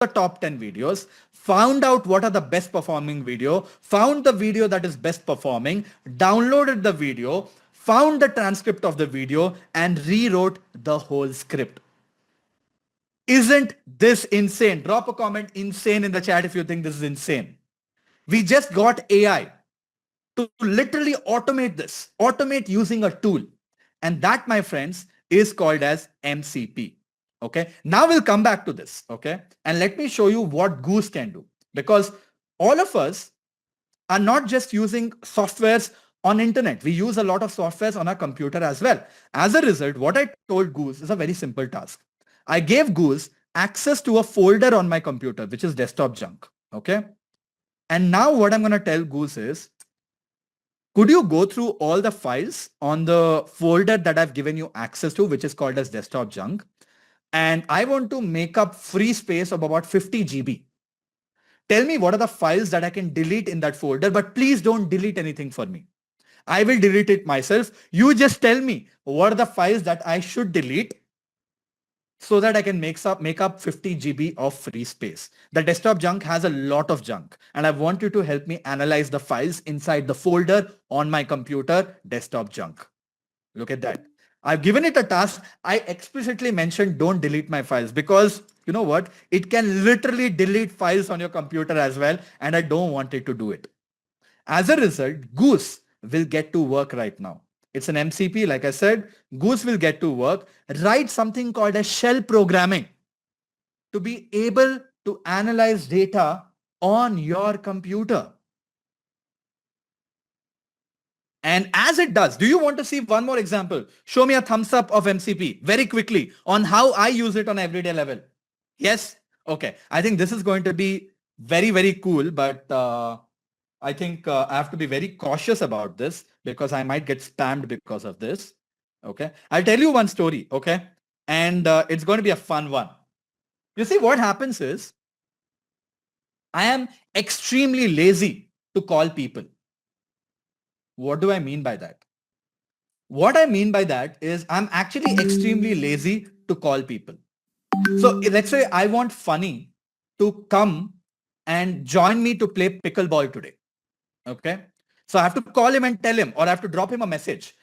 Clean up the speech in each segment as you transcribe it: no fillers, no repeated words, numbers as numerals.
the top 10 videos, found out what are the best performing video, found the video that is best performing, downloaded the video, found the transcript of the video, and rewrote the whole script. Isn't this insane? Drop a comment insane in the chat if you think this is insane. We just got AI to literally automate this, automate using a tool. And that, my friends, is called as MCP. Okay. Now we'll come back to this. Okay. And let me show you what Goose can do, because all of us are not just using softwares on internet. We use a lot of softwares on our computer as well. As a result, what I told Goose is a very simple task. I gave Goose access to a folder on my computer, which is desktop junk. Okay. And now what I'm going to tell Goose is, could you go through all the files on the folder that I've given you access to, which is called as desktop junk? And I want to make up free space of about 50 GB. Tell me what are the files that I can delete in that folder, but please don't delete anything for me. I will delete it myself. You just tell me what are the files that I should delete so that I can make up 50 GB of free space. The desktop junk has a lot of junk, and I want you to help me analyze the files inside the folder on my computer, desktop junk. Look at that. I've given it a task. I explicitly mentioned don't delete my files, because you know what? It can literally delete files on your computer as well, and I don't want it to do it. As a result, Goose will get to work right now. It's an MCP, like I said. Goose will get to work, write something called a shell programming to be able to analyze data on your computer. And as it does, do you want to see one more example? Show me a thumbs up of MCP very quickly on how I use it on everyday level. Yes? Okay. I think this is going to be very, very cool, but I think I have to be very cautious about this because I might get spammed because of this. Okay. I'll tell you one story. Okay. And it's going to be a fun one. You see, what happens is I am extremely lazy to call people. What do I mean by that? What I mean by that is I'm actually extremely lazy to call people. So let's say I want Funny to come and join me to play pickleball today. Okay. So I have to call him and tell him, or I have to drop him a message,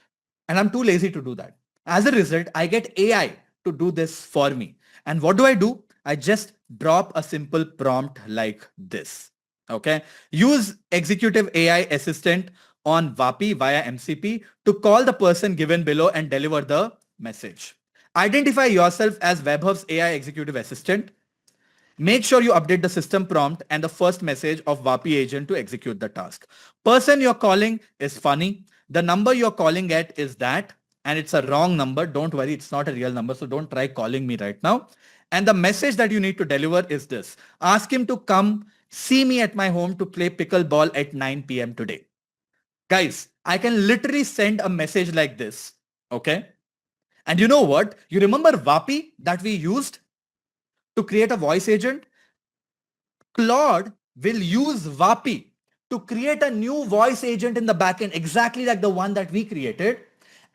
and I'm too lazy to do that. As a result, I get AI to do this for me. And what do? I just drop a simple prompt like this. Okay. Use executive AI assistant on VAPI via MCP to call the person given below and deliver the message. Identify yourself as Webhub's AI executive assistant. Make sure you update the system prompt and the first message of VAPI agent to execute the task. Person you're calling is Funny. The number you're calling at is that, and it's a wrong number. Don't worry, it's not a real number, so don't try calling me right now. And the message that you need to deliver is this. Ask him to come see me at my home to play pickleball at 9 p.m. today. Guys, I can literally send a message like this. Okay. And you know what? You remember VAPI that we used to create a voice agent? Claude will use VAPI to create a new voice agent in the backend, exactly like the one that we created.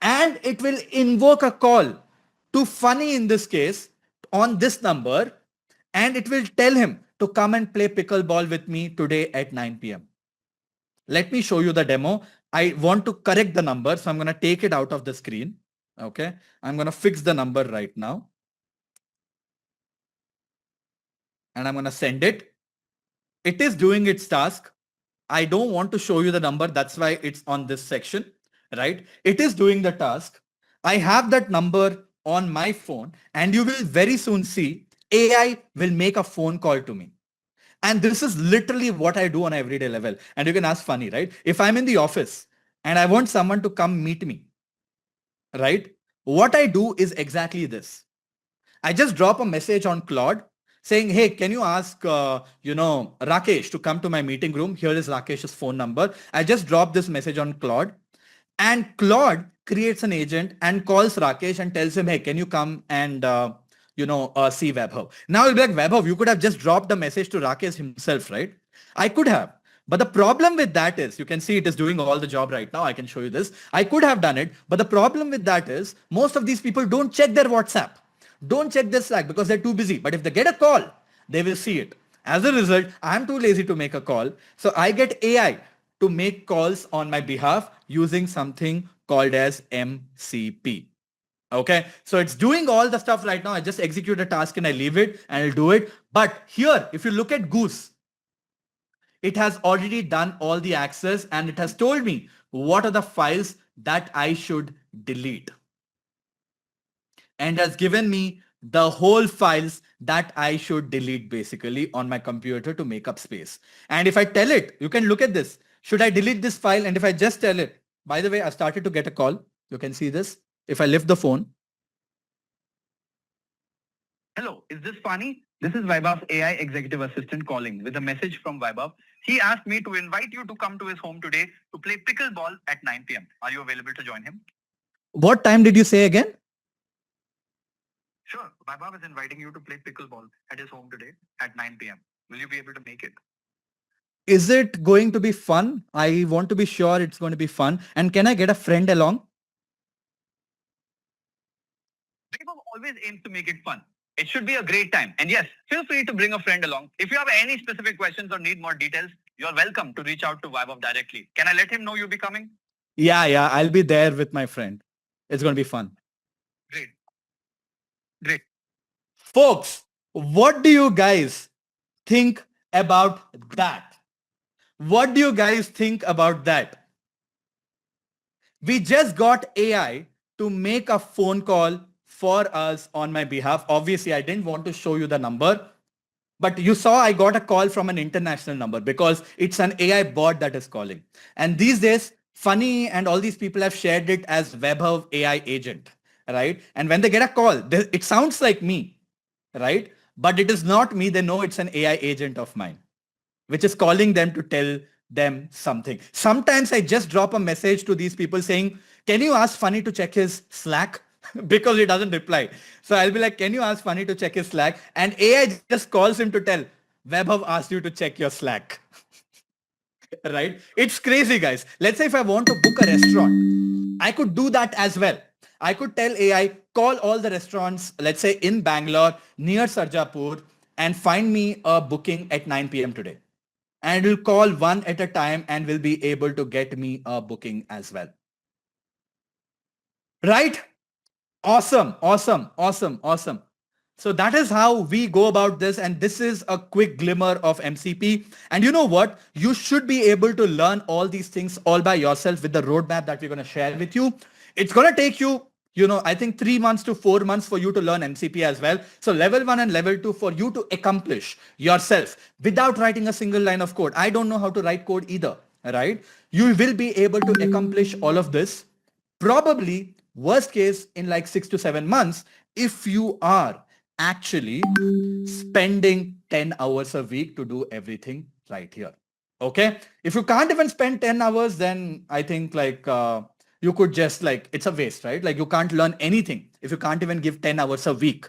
And it will invoke a call to Funny in this case on this number. And it will tell him to come and play pickleball with me today at 9 p.m. Let me show you the demo. I want to correct the number, so I'm going to take it out of the screen. Okay. I'm going to fix the number right now. And I'm going to send it. It is doing its task. I don't want to show you the number. That's why it's on this section, right? It is doing the task. I have that number on my phone, and you will very soon see AI will make a phone call to me. And this is literally what I do on an everyday level. And you can ask Funny, right? If I'm in the office and I want someone to come meet me, right? What I do is exactly this. I just drop a message on Claude saying, hey, can you ask, Rakesh to come to my meeting room? Here is Rakesh's phone number. I just drop this message on Claude, and Claude creates an agent and calls Rakesh and tells him, hey, can you come and, see Webhub? Now it'll be like, Webhub, you could have just dropped the message to Rakesh himself, right? I could have. But the problem with that is, you can see it is doing all the job right now. I can show you this. I could have done it. But the problem with that is most of these people don't check their WhatsApp. Don't check their Slack because they're too busy. But if they get a call, They will see it. As a result, I'm too lazy to make a call. So I get AI to make calls on my behalf using something called as MCP. Okay, so it's doing all the stuff right now. I just execute a task and I leave it and I'll do it. But here, if you look at Goose, it has already done all the access and it has told me what are the files that I should delete and has given me the whole files that I should delete basically on my computer to make up space. And if I tell it, you can look at this. Should I delete this file? And if I just tell it, by the way, I started to get a call. You can see this. If I lift the phone. Hello, is this Fani? This is Vaibhav's AI executive assistant calling with a message from Vaibhav. He asked me to invite you to come to his home today to play pickleball at 9 p.m. Are you available to join him? What time did you say again? Sure. Vaibhav is inviting you to play pickleball at his home today at 9 p.m. Will you be able to make it? Is it going to be fun? I want to be sure it's going to be fun. And can I get a friend along? Vaibhav always aims to make it fun. It should be a great time. And yes, feel free to bring a friend along. If you have any specific questions or need more details, you're welcome to reach out to Vaibhav directly. Can I let him know you'll be coming? Yeah, I'll be there with my friend. It's going to be fun. Great. Folks, what do you guys think about that? What do you guys think about that? We just got AI to make a phone call for us on my behalf. Obviously, I didn't want to show you the number, but you saw I got a call from an international number because it's an AI bot that is calling. And these days, Funny and all these people have shared it as Vaibhav AI agent, right? And when they get a call, it sounds like me, right? But it is not me. They know it's an AI agent of mine, which is calling them to tell them something. Sometimes I just drop a message to these people saying, can you ask Funny to check his Slack? Because he doesn't reply. So I'll be like, can you ask Funny to check his Slack? And AI just calls him to tell, Vaibhav asked you to check your Slack. Right? It's crazy, guys. Let's say if I want to book a restaurant, I could do that as well. I could tell AI, call all the restaurants, let's say in Bangalore, near Sarjapur, and find me a booking at 9 p.m. today. And it will call one at a time and will be able to get me a booking as well. Right? Awesome. So that is how we go about this. And this is a quick glimmer of MCP. And you know what? You should be able to learn all these things all by yourself with the roadmap that we're going to share with you. It's going to take you, I think 3 months to 4 months for you to learn MCP as well. So level 1 and level 2 for you to accomplish yourself without writing a single line of code. I don't know how to write code either, right? You will be able to accomplish all of this probably worst case in like 6 to 7 months if you are actually spending 10 hours a week to do everything right here. Okay. If you can't even spend 10 hours, then I think like you could just like, it's a waste, right? Like you can't learn anything if you can't even give 10 hours a week.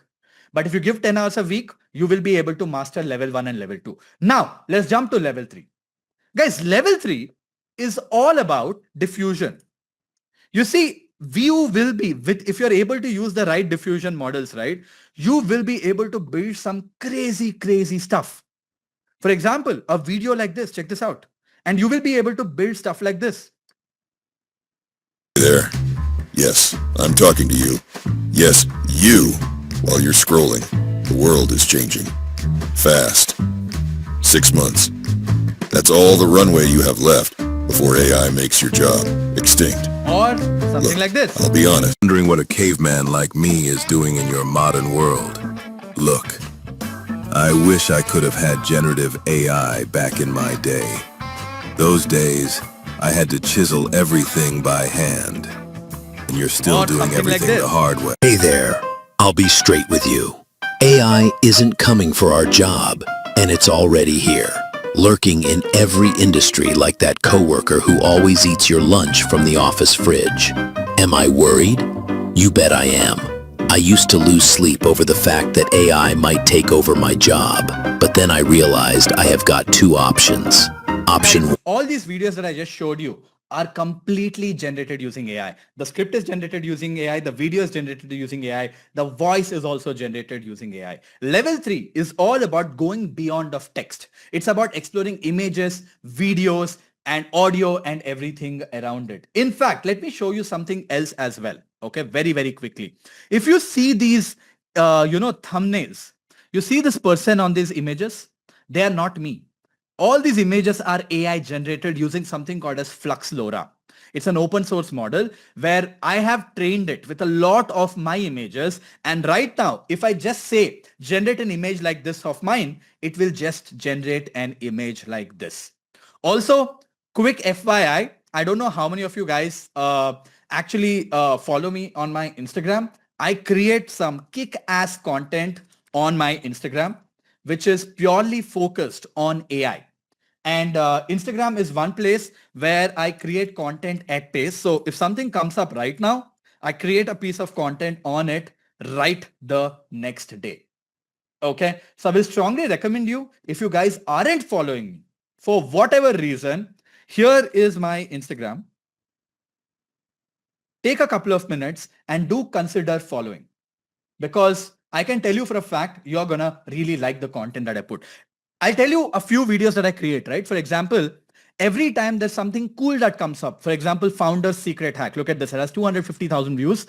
But if you give 10 hours a week, you will be able to master level 1 and level 2. Now let's jump to level 3. Guys, level 3 is all about diffusion. You see, you will be if you're able to use the right diffusion models, right? You will be able to build some crazy stuff. For example, a video like this, check this out. And you will be able to build stuff like this. There. Yes, I'm talking to you. Yes, you. While you're scrolling, the world is changing. Fast. 6 months. That's all the runway you have left before AI makes your job extinct. Or something like this. I'll be honest. Wondering what a caveman like me is doing in your modern world. Look, I wish I could have had generative AI back in my day. Those days, I had to chisel everything by hand. And you're still doing everything the hard way. Hey there, I'll be straight with you. AI isn't coming for our job, and it's already here. Lurking in every industry like that coworker who always eats your lunch from the office fridge. Am I worried? You bet I am. I used to lose sleep over the fact that AI might take over my job, but then I realized I have got 2 options. Option 1. All these videos that I just showed you are completely generated using AI. The script is generated using AI. The video is generated using AI. The voice is also generated using AI. Level 3 is all about going beyond of text. It's about exploring images, videos, and audio and everything around it. In fact, let me show you something else as well. Okay, very, very quickly. If you see these, thumbnails, you see this person on these images, they are not me. All these images are AI generated using something called as Flux LoRa. It's an open source model where I have trained it with a lot of my images. And right now, if I just say generate an image like this of mine, it will just generate an image like this. Also, quick FYI, I don't know how many of you guys actually follow me on my Instagram. I create some kick-ass content on my Instagram, which is purely focused on AI. And Instagram is one place where I create content at pace. So if something comes up right now, I create a piece of content on it right the next day. Okay. So I will strongly recommend you, if you guys aren't following me for whatever reason, here is my Instagram. Take a couple of minutes and do consider following, because I can tell you for a fact, you're gonna really like the content that I put. I'll tell you a few videos that I create, right? For example, every time there's something cool that comes up, for example, founder's secret hack. Look at this, it has 250,000 views.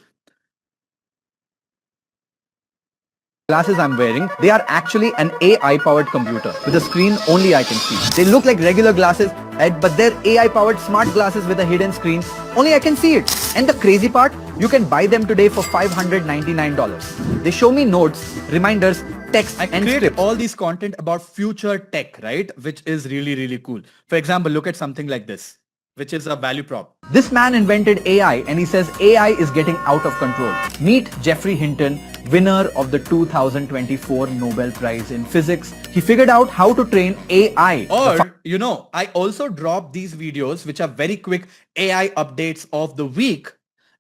Glasses I'm wearing, they are actually an AI-powered computer with a screen only I can see. They look like regular glasses, but they're AI-powered smart glasses with a hidden screen. Only I can see it. And the crazy part, you can buy them today for $599. They show me notes, reminders, text, I and create scripts. all this content about future tech, right? Which is really, really cool. For example, look at something like this, which is a value prop. This man invented AI and he says AI is getting out of control. Meet Geoffrey Hinton, winner of the 2024 Nobel Prize in Physics. He figured out how to train AI. Or, I also drop these videos, which are very quick AI updates of the week.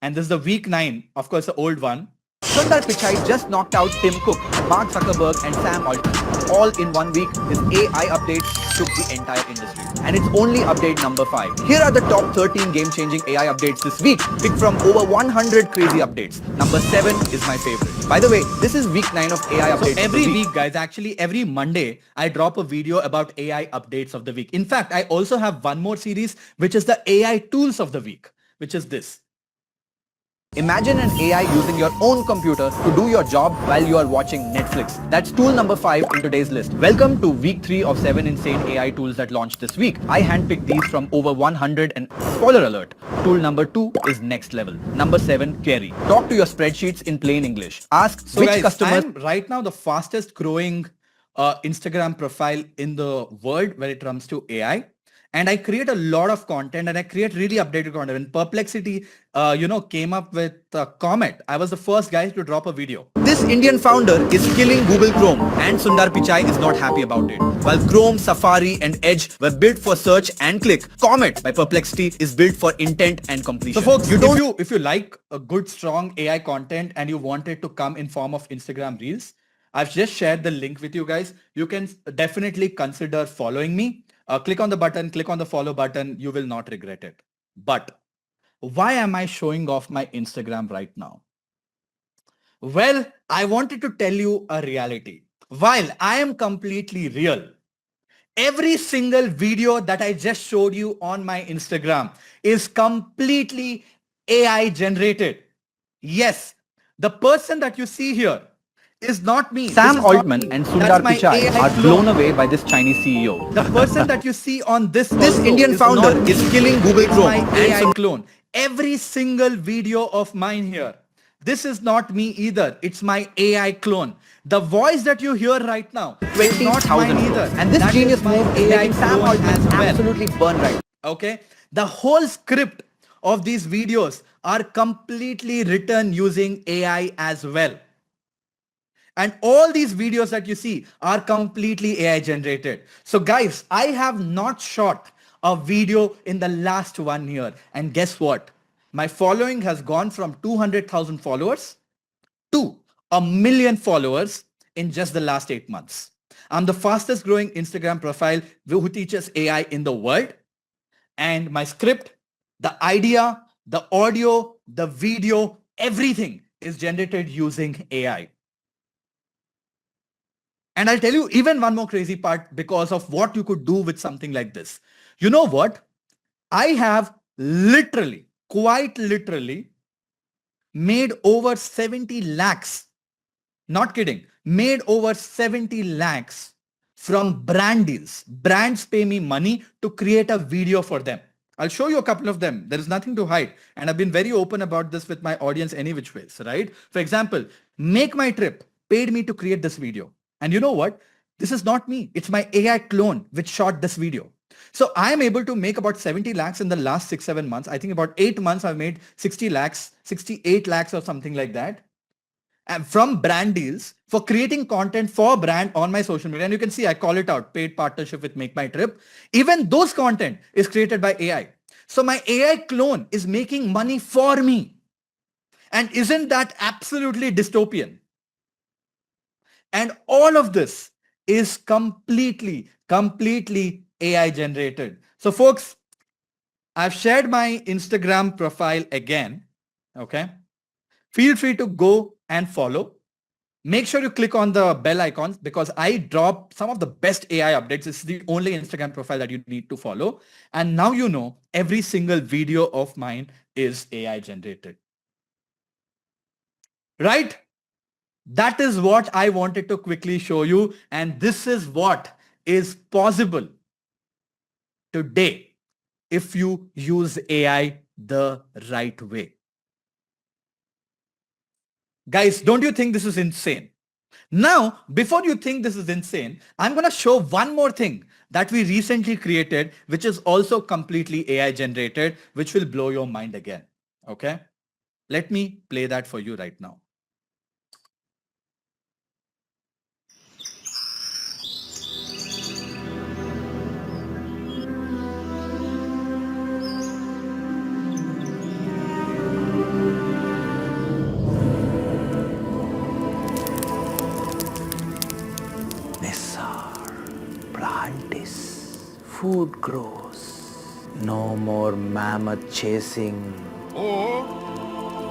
And this is the week 9, of course, the old one. Sundar Pichai just knocked out Tim Cook, Mark Zuckerberg and Sam Altman. All in 1 week, his AI updates shook the entire industry. And it's only update number 5. Here are the top 13 game-changing AI updates this week, picked from over 100 crazy updates. Number 7 is my favorite. By the way, this is week 9 of AI updates. So every week, guys, actually every Monday, I drop a video about AI updates of the week. In fact, I also have one more series, which is the AI tools of the week, which is this. Imagine an AI using your own computer to do your job while you are watching Netflix. That's tool number 5 in today's list. Welcome to week 3 of 7 insane AI tools that launched this week. I handpicked these from over 100 and spoiler alert, tool number 2 is next level. Number 7, Query. Talk to your spreadsheets in plain English. Ask which guys, customers... I'm right now the fastest growing Instagram profile in the world when it comes to AI. And I create a lot of content and I create really updated content. When Perplexity, came up with Comet, I was the first guy to drop a video. This Indian founder is killing Google Chrome and Sundar Pichai is not happy about it. While Chrome, Safari and Edge were built for search and click, Comet by Perplexity is built for intent and completion. So folks, if you like a good, strong AI content and you want it to come in form of Instagram Reels, I've just shared the link with you guys. You can definitely consider following me. Click on the button, click on the follow button. You will not regret it. But why am I showing off my Instagram right now? Well, I wanted to tell you a reality. While I am completely real, every single video that I just showed you on my Instagram is completely AI generated. Yes, the person that you see here is not me. Sam Altman and Sundar Pichai are blown away by this Chinese CEO. The person that you see on this Indian founder is killing Google Chrome. My AI clone. Every single video of mine here, this is not me either. It's my AI clone. The voice that you hear right now is not mine either. And this genius move is making Sam Altman absolutely burn right. Okay. The whole script of these videos are completely written using AI as well. And all these videos that you see are completely AI generated. So guys, I have not shot a video in the last 1 year. And guess what? My following has gone from 200,000 followers to 1 million followers in just the last 8 months. I'm the fastest growing Instagram profile who teaches AI in the world. And my script, The idea, the audio, the video, everything is generated using AI. And I'll tell you even one more crazy part because of what you could do with something like this. You know what? I have literally, quite literally, made over 70 lakhs, not kidding, made over 70 lakhs from brand deals. Brands pay me money to create a video for them. I'll show you a couple of them. There is nothing to hide. And I've been very open about this with my audience any which ways, right? For example, Make My Trip paid me to create this video. And you know what? This is not me. It's my AI clone which shot this video. So I am able to make about 70 lakhs in the last 6-7 months. I think about 8 months I've made 60 lakhs, 68 lakhs or something like that. And from brand deals for creating content for brand on my social media. And you can see I call it out, paid partnership with Make My Trip. Even those content is created by AI. So my AI clone is making money for me. And isn't that absolutely dystopian? And all of this is completely AI generated. So folks, I've shared my Instagram profile again. Okay. Feel free to go and follow. Make sure you click on the bell icons because I drop some of the best AI updates. This is the only Instagram profile that you need to follow. And now you know every single video of mine is AI generated. Right? That is what I wanted to quickly show you. And this is what is possible today if you use AI the right way. Guys, don't you think this is insane? Now, before you think this is insane, I'm going to show one more thing that we recently created, which is also completely AI generated, which will blow your mind again. Okay? Let me play that for you right now. Food grows. No more mammoth chasing. Or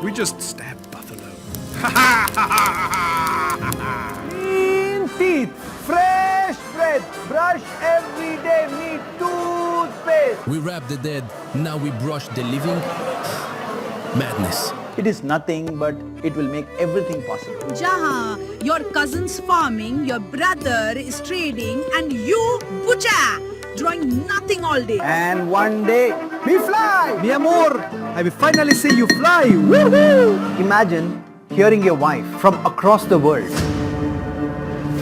we just stab buffalo. Clean teeth, fresh bread, brush every day, meat, toothpaste. We wrap the dead, now we brush the living. Madness. It is nothing, but it will make everything possible. Jahan, your cousin's farming, your brother is trading, and you, Bucha, drawing nothing all day. And one day, we fly! Mi amor, I will finally see you fly! Woohoo! Imagine hearing your wife from across the world.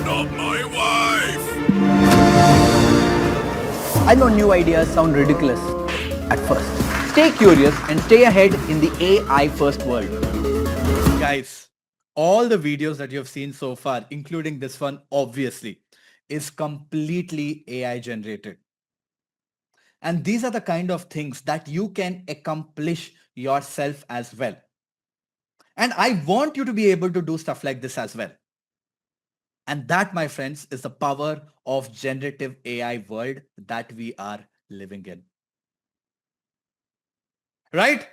Not my wife! I know new ideas sound ridiculous at first. Stay curious and stay ahead in the AI first world. Guys, all the videos that you have seen so far, including this one, obviously, is completely AI generated. And these are the kind of things that you can accomplish yourself as well. And I want you to be able to do stuff like this as well. And that, my friends, is the power of generative AI world that we are living in. Right?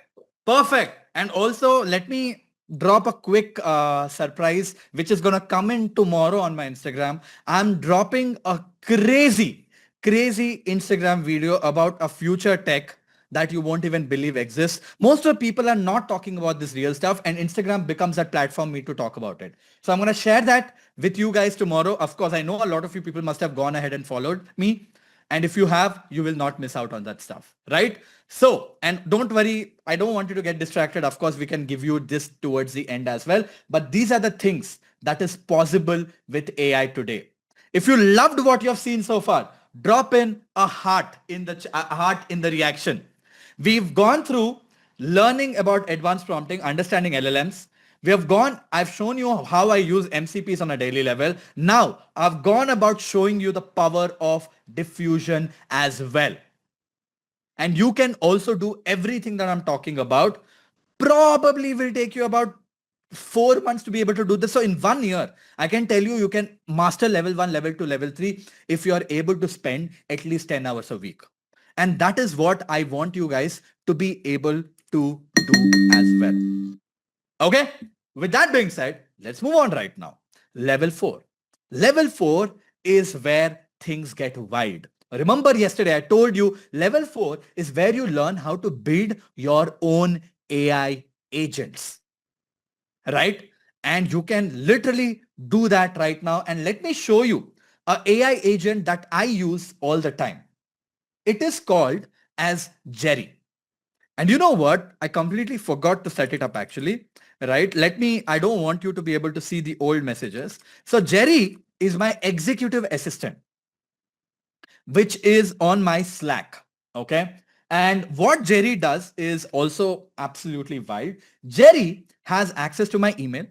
Perfect. And also, let me drop a quick surprise, which is going to come in tomorrow on my Instagram. I'm dropping a crazy Instagram video about a future tech that you won't even believe exists. Most of the people are not talking about this real stuff, and Instagram becomes that platform for me to talk about it. So I'm going to share that with you guys tomorrow. Of course, I know a lot of you people must have gone ahead and followed me. And if you have, you will not miss out on that stuff, right? So, and don't worry, I don't want you to get distracted. Of course, we can give you this towards the end as well. But these are the things that is possible with AI today. If you loved what you have seen so far, drop in a heart in the reaction. We've gone through learning about advanced prompting, understanding LLMs. I've shown you how I use MCPs on a daily level. Now, I've gone about showing you the power of diffusion as well. And you can also do everything that I'm talking about. Probably will take you about 4 months to be able to do this. So in 1 year, I can tell you, you can master level 1, level 2, level 3 if you are able to spend at least 10 hours a week. And that is what I want you guys to be able to do as well. Okay, with that being said, let's move on right now. Level 4. Level 4 is where things get wild. Remember yesterday I told you level 4 is where you learn how to build your own AI agents, right? And you can literally do that right now. And let me show you a AI agent that I use all the time. It is called as Jerry. And you know what? I completely forgot to set it up actually, right? I don't want you to be able to see the old messages. So Jerry is my executive assistant, which is on my Slack. Okay. And what Jerry does is also absolutely wild. Jerry has access to my email.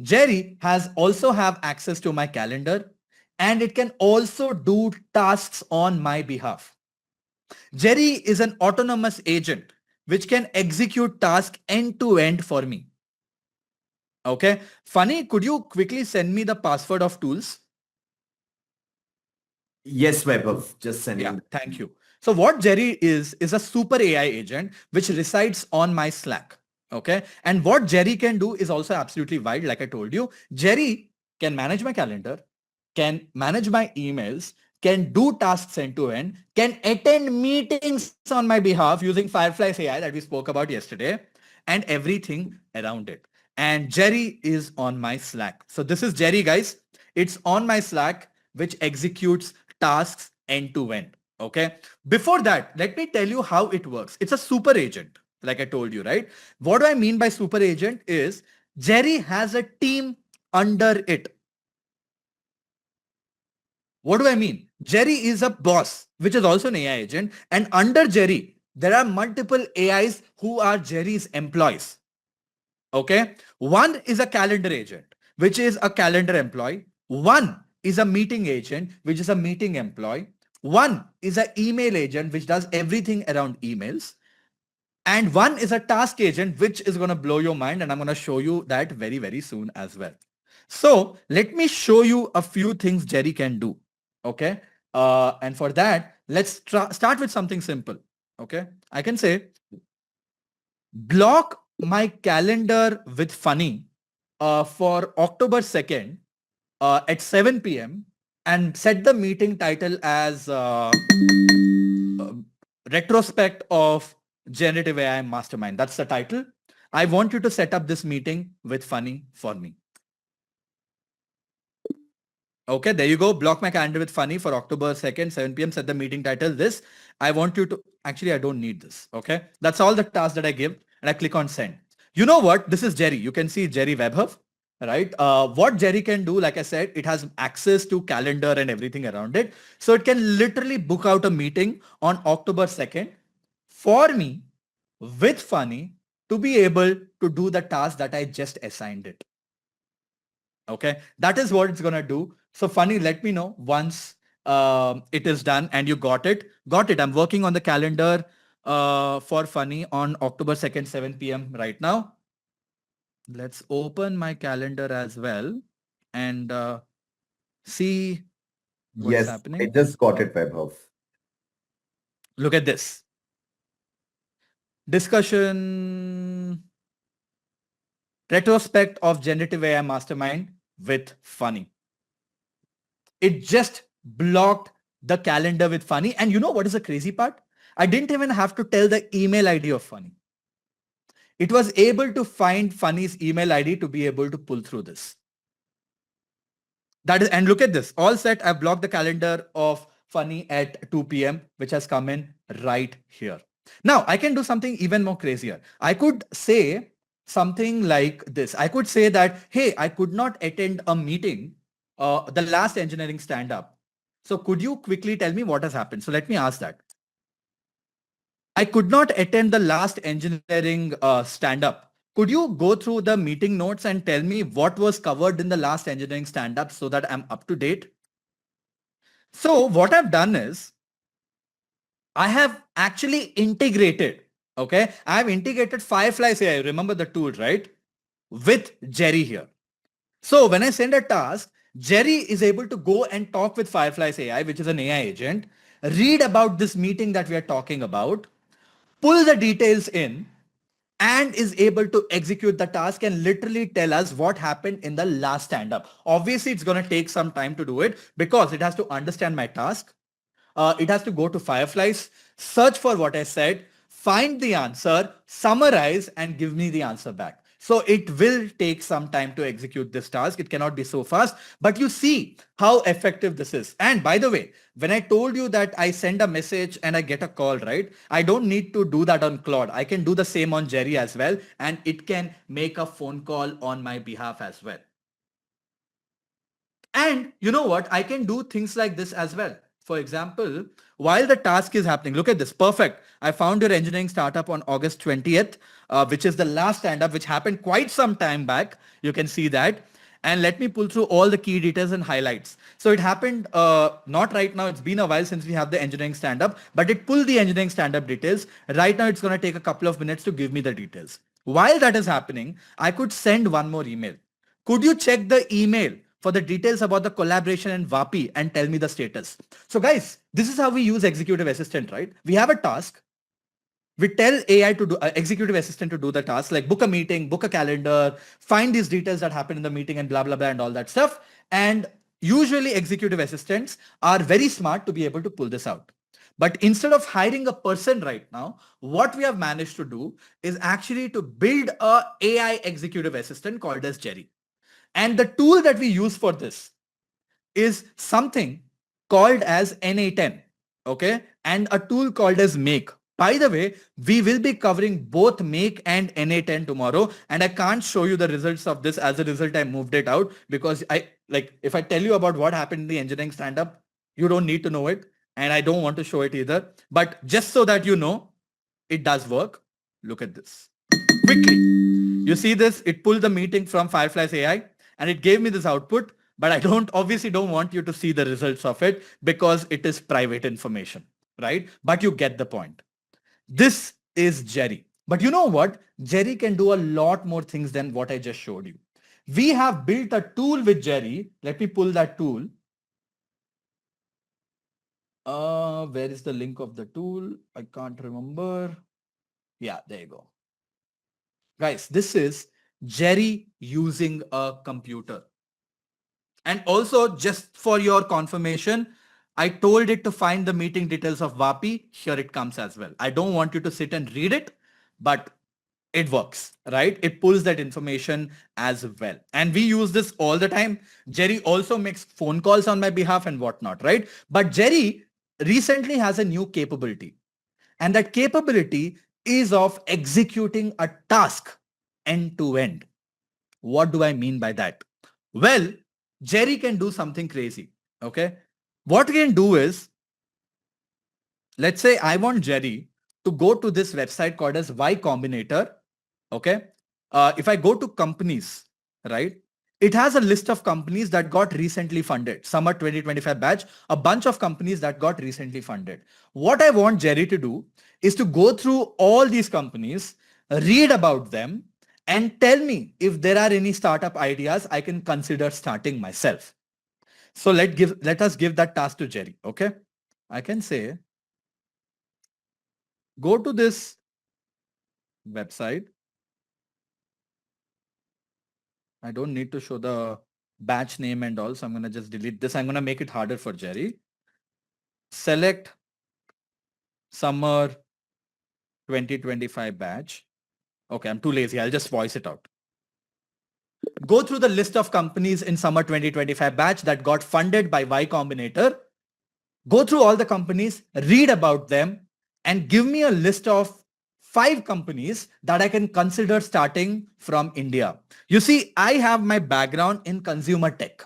Jerry has also have access to my calendar, and it can also do tasks on my behalf. Jerry is an autonomous agent which can execute tasks end to end for me. Okay. Funny, could you quickly send me the password of tools? Yes, Vaibhav, just sending. Yeah, thank you. So what Jerry is a super AI agent which resides on my Slack. Okay. And what Jerry can do is also absolutely wild. Like I told you, Jerry can manage my calendar, can manage my emails, can do tasks end to end, can attend meetings on my behalf using Firefly's AI that we spoke about yesterday, and everything around it. And Jerry is on my Slack. So this is Jerry, guys. It's on my Slack, which executes tasks end to end. Okay. Before that, let me tell you how it works. It's a super agent, like I told you, right? What do I mean by super agent is Jerry has a team under it. What do I mean? Jerry is a boss, which is also an AI agent. And under Jerry, there are multiple AIs who are Jerry's employees. Okay. One is a calendar agent, which is a calendar employee. One is a meeting agent, which is a meeting employee. One is an email agent, which does everything around emails. And one is a task agent, which is going to blow your mind. And I'm going to show you that very, very soon as well. So let me show you a few things Jerry can do. Okay. And for that, let's start with something simple. Okay. I can say block my calendar with Funny for October 2nd at 7 p.m. and set the meeting title as Retrospect of Generative AI Mastermind. That's the title. I want you to set up this meeting with Funny for me. Okay, there you go. Block my calendar with Funny for October 2nd, 7 p.m. Set the meeting title this. I want you to, actually, I don't need this. Okay, that's all the tasks that I give, and I click on send. You know what? This is Jerry. You can see Jerry Webhub, right? What Jerry can do, like I said, it has access to calendar and everything around it. So it can literally book out a meeting on October 2nd for me with Funny to be able to do the task that I just assigned it. Okay, that is what it's going to do. So Funny, let me know once it is done and you got it. Got it. I'm working on the calendar for Funny on October 2nd, 7 p.m. right now. Let's open my calendar as well and see what's happening. I just got it, Vaibhav. Look at this. Discussion retrospect of generative AI mastermind with Funny. It just blocked the calendar with Funny. And you know what is the crazy part? I didn't even have to tell the email ID of Funny. It was able to find Funny's email ID to be able to pull through this. That is, and look at this. All set. I've blocked the calendar of Funny at 2 p.m., which has come in right here. Now I can do something even more crazier. I could say something like this. I could say that, hey, I could not attend a meeting, the last engineering stand-up. So could you quickly tell me what has happened? So let me ask that. I could not attend the last engineering stand-up. Could you go through the meeting notes and tell me what was covered in the last engineering stand-up so that I'm up to date? So what I've done is I have actually integrated, okay? I have integrated Firefly's AI, remember the tool, right? With Jerry here. So when I send a task, Jerry is able to go and talk with Firefly's AI, which is an AI agent, read about this meeting that we are talking about, pull the details in, and is able to execute the task and literally tell us what happened in the last stand-up. Obviously, it's going to take some time to do it because it has to understand my task. It has to go to Fireflies, search for what I said, find the answer, summarize, and give me the answer back. So it will take some time to execute this task. It cannot be so fast, but you see how effective this is. And by the way, when I told you that I send a message and I get a call, right? I don't need to do that on Claude. I can do the same on Jerry as well. And it can make a phone call on my behalf as well. And you know what? I can do things like this as well. For example, while the task is happening, look at this. Perfect. I found your engineering startup on August 20th, which is the last stand-up, which happened quite some time back. You can see that. And let me pull through all the key details and highlights. So it happened not right now. It's been a while since we have the engineering stand-up, but it pulled the engineering stand-up details. Right now, it's going to take a couple of minutes to give me the details. While that is happening, I could send one more email. Could you check the email for the details about the collaboration and VAPI and tell me the status? So guys, this is how we use Executive Assistant, right? We have a task. We tell AI to do, Executive Assistant to do the task, like book a meeting, book a calendar, find these details that happen in the meeting and blah, blah, blah, and all that stuff. And usually Executive Assistants are very smart to be able to pull this out. But instead of hiring a person right now, what we have managed to do is actually to build a AI Executive Assistant called as Jerry. And the tool that we use for this is something called as NA10, okay? And a tool called as Make. By the way, we will be covering both Make and NA10 tomorrow. And I can't show you the results of this. As a result, I moved it out because if I tell you about what happened in the engineering stand-up, you don't need to know it. And I don't want to show it either. But just so that you know, it does work. Look at this. Quickly. You see this? It pulled the meeting from Fireflies AI and it gave me this output. But I obviously don't want you to see the results of it because it is private information, right? But you get the point. This is Jerry. But you know what? Jerry can do a lot more things than what I just showed you. We have built a tool with Jerry. Let me pull that tool. Where is the link of the tool? I can't remember. Yeah, there you go. Guys, this is Jerry using a computer. And also, just for your confirmation, I told it to find the meeting details of VAPI. Here it comes as well. I don't want you to sit and read it, but it works, right? It pulls that information as well. And we use this all the time. Jerry also makes phone calls on my behalf and whatnot, right? But Jerry recently has a new capability. And that capability is of executing a task end to end. What do I mean by that? Well, Jerry can do something crazy, okay? What we can do is, let's say I want Jerry to go to this website called as Y Combinator, okay? If I go to companies, right? It has a list of companies that got recently funded. Summer 2025 batch, a bunch of companies that got recently funded. What I want Jerry to do is to go through all these companies, read about them, and tell me if there are any startup ideas I can consider starting myself. So let us give that task to Jerry, okay? I can say, go to this website. I don't need to show the batch name and all, so I'm going to just delete this. I'm going to make it harder for Jerry. Select summer 2025 batch. Okay, I'm too lazy. I'll just voice it out. Go through the list of companies in summer 2025 batch that got funded by Y Combinator. Go through all the companies, read about them, and give me a list of 5 companies that I can consider starting from India. You see, I have my background in consumer tech.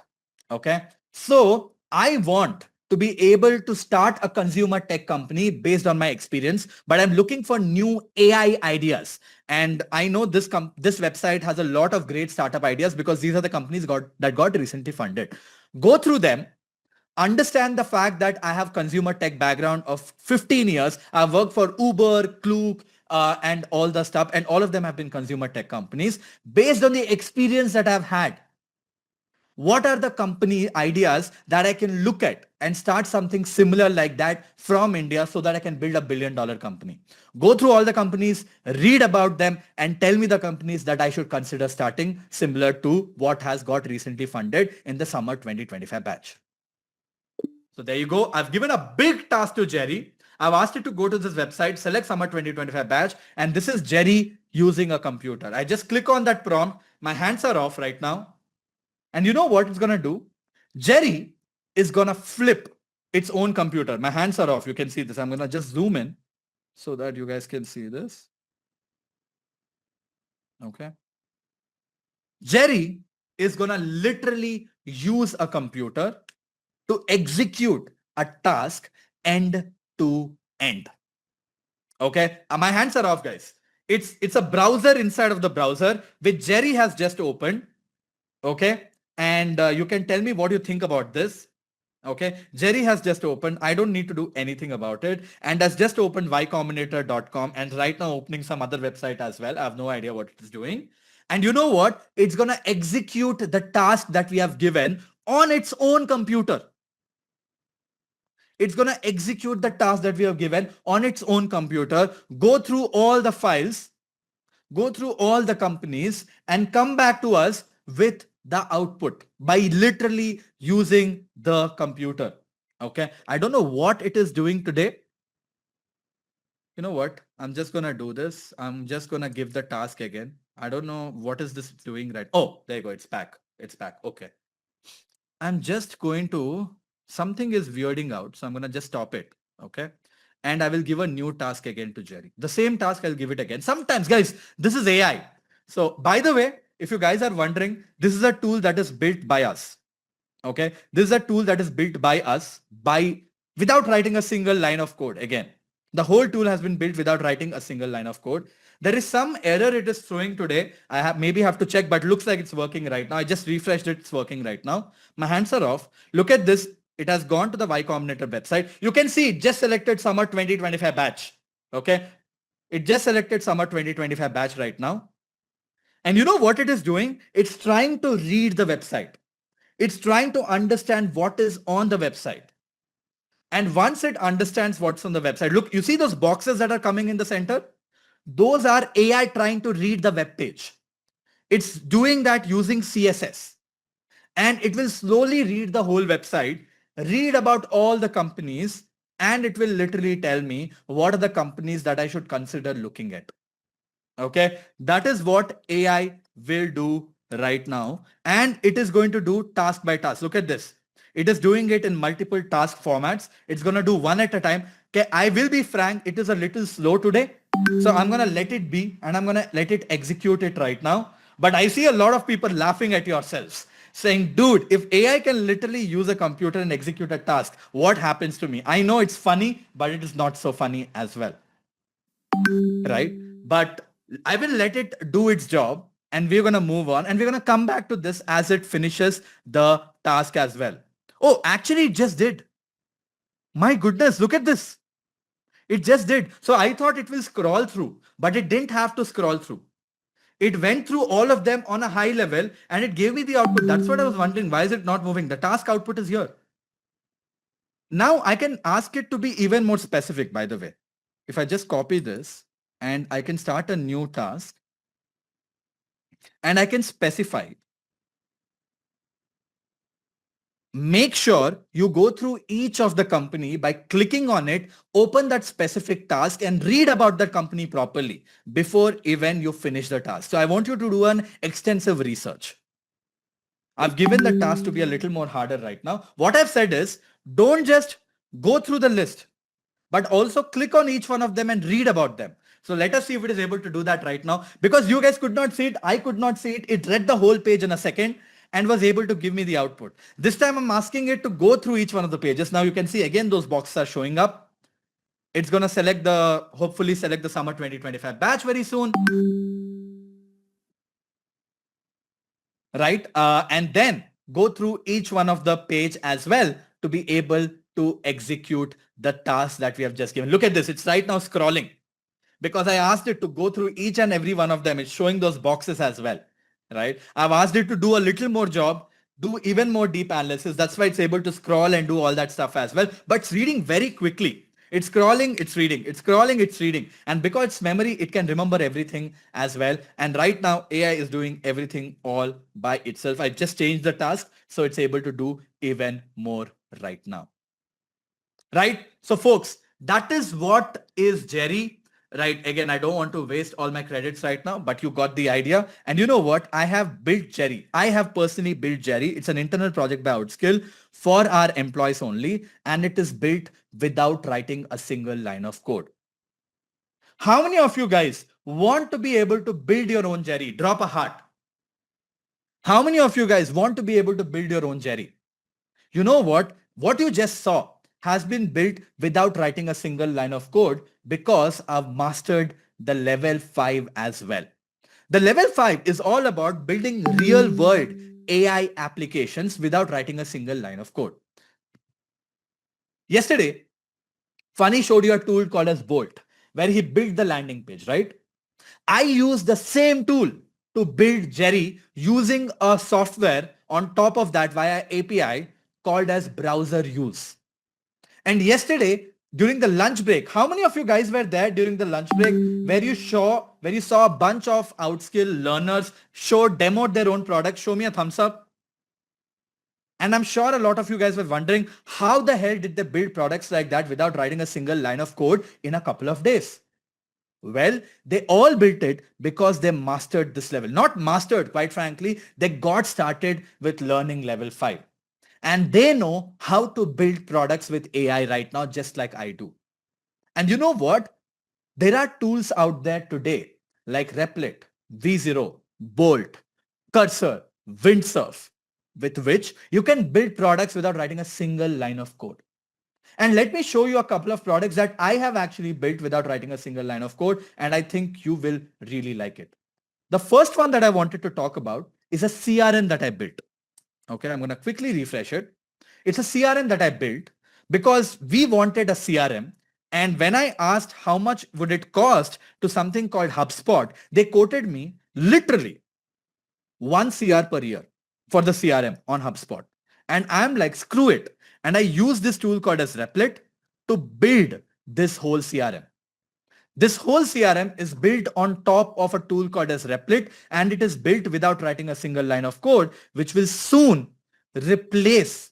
Okay. So I want to be able to start a consumer tech company based on my experience, but I'm looking for new AI ideas. And I know this website has a lot of great startup ideas because these are the companies that got recently funded. Go through them. Understand the fact that I have consumer tech background of 15 years. I've worked for Uber, Klook, and all the stuff. And all of them have been consumer tech companies. Based on the experience that I've had, what are the company ideas that I can look at and start something similar like that from India so that I can build $1 billion company. Go through all the companies, read about them, and tell me the companies that I should consider starting similar to what has got recently funded in the summer 2025 batch. So there you go. I've given a big task to Jerry. I've asked it to go to this website, select summer 2025 batch, and this is Jerry using a computer. I just click on that prompt. My hands are off right now. And you know what it's going to do? Jerry is going to flip its own computer. My hands are off. You can see this. I'm going to just zoom in so that you guys can see this. Okay. Jerry is going to literally use a computer to execute a task end to end. Okay. My hands are off, guys. It's a browser inside of the browser which Jerry has just opened. Okay. And you can tell me what you think about this. Okay. Jerry has just opened. I don't need to do anything about it. And has just opened ycombinator.com and right now opening some other website as well. I have no idea what it is doing. And you know what? It's going to execute the task that we have given on its own computer. It's going to execute the task that we have given on its own computer, go through all the files, go through all the companies and come back to us with the output by literally using the computer. Okay. I don't know what it is doing today. You know what? I'm just going to do this. I'm just going to give the task again. I don't know what is this doing right. Oh, there you go. It's back. It's back. Okay. I'm just going to, something is weirding out. So I'm going to just stop it. Okay. And I will give a new task again to Jerry. The same task I'll give it again. Sometimes, guys, this is AI. So by the way, if you guys are wondering, this is a tool that is built by us. Okay. This is a tool that is built by us without writing a single line of code. Again, the whole tool has been built without writing a single line of code. There is some error it is throwing today. I maybe have to check, but looks like it's working right now. I just refreshed it. It's working right now. My hands are off. Look at this. It has gone to the Y Combinator website. You can see it just selected summer 2025 batch. Okay. It just selected summer 2025 batch right now. And you know what it is doing? It's trying to read the website. It's trying to understand what is on the website. And once it understands what's on the website, look, you see those boxes that are coming in the center? Those are AI trying to read the web page. It's doing that using CSS. And it will slowly read the whole website, read about all the companies, and it will literally tell me what are the companies that I should consider looking at. Okay, that is what AI will do right now. And it is going to do task by task. Look at this. It is doing it in multiple task formats. It's going to do one at a time. Okay, I will be frank, it is a little slow today. So I'm going to let it be and I'm going to let it execute it right now. But I see a lot of people laughing at yourselves saying, dude, if AI can literally use a computer and execute a task, what happens to me? I know it's funny, but it is not so funny as well. Right? But I will let it do its job and we're going to move on and we're going to come back to this as it finishes the task as well. Oh, actually it just did. My goodness, look at this. It just did. So I thought it will scroll through, but it didn't have to scroll through. It went through all of them on a high level and it gave me the output. That's what I was wondering. Why is it not moving? The task output is here. Now I can ask it to be even more specific, by the way. If I just copy this and I can start a new task and I can specify. Make sure you go through each of the company by clicking on it, open that specific task and read about that company properly before even you finish the task. So I want you to do an extensive research. I've given the task to be a little more harder right now. What I've said is don't just go through the list, but also click on each one of them and read about them. So let us see if it is able to do that right now. Because you guys could not see it, I could not see it. It read the whole page in a second and was able to give me the output. This time I'm asking it to go through each one of the pages. Now you can see again those boxes are showing up. It's going to hopefully select the summer 2025 batch very soon. Right? And then go through each one of the page as well to be able to execute the task that we have just given. Look at this. It's right now scrolling because I asked it to go through each and every one of them. It's showing those boxes as well. Right? I've asked it to do a little more job do even more deep analysis. That's why it's able to scroll and do all that stuff as well. But it's reading very quickly. It's scrolling, it's reading. It's scrolling, it's reading. And because it's memory, it can remember everything as well. And right now, AI is doing everything all by itself. I just changed the task, so it's able to do even more right now. Right? So folks, that is what is Jerry. Right? Again, I don't want to waste all my credits right now, but you got the idea. And you know what? I have built Jerry. I have personally built Jerry. It's an internal project by Outskill for our employees only. And it is built without writing a single line of code. How many of you guys want to be able to build your own Jerry? Drop a heart. How many of you guys want to be able to build your own Jerry? You know what? What you just saw has been built without writing a single line of code because I've mastered the level 5 as well. The level 5 is all about building real world AI applications without writing a single line of code. Yesterday, Funny showed you a tool called as Bolt, where he built the landing page, right? I use the same tool to build Jerry using a software on top of that via API called as browser use. And yesterday, during the lunch break, how many of you guys were there during the lunch break where you saw a bunch of Outskill learners demoed their own product? Show me a thumbs up. And I'm sure a lot of you guys were wondering, how the hell did they build products like that without writing a single line of code in a couple of days? Well, they all built it because they mastered this level. Not mastered, quite frankly, they got started with learning level 5. And they know how to build products with AI right now, just like I do. And you know what? There are tools out there today like Replit, V0, Bolt, Cursor, Windsurf, with which you can build products without writing a single line of code. And let me show you a couple of products that I have actually built without writing a single line of code. And I think you will really like it. The first one that I wanted to talk about is a CRM that I built. Okay, I'm going to quickly refresh it. It's a CRM that I built because we wanted a CRM. And when I asked how much would it cost to something called HubSpot, they quoted me literally 1 CR per year for the CRM on HubSpot. And I'm like, screw it. And I use this tool called as Replit to build this whole CRM. This whole CRM is built on top of a tool called as Replit, and it is built without writing a single line of code, which will soon replace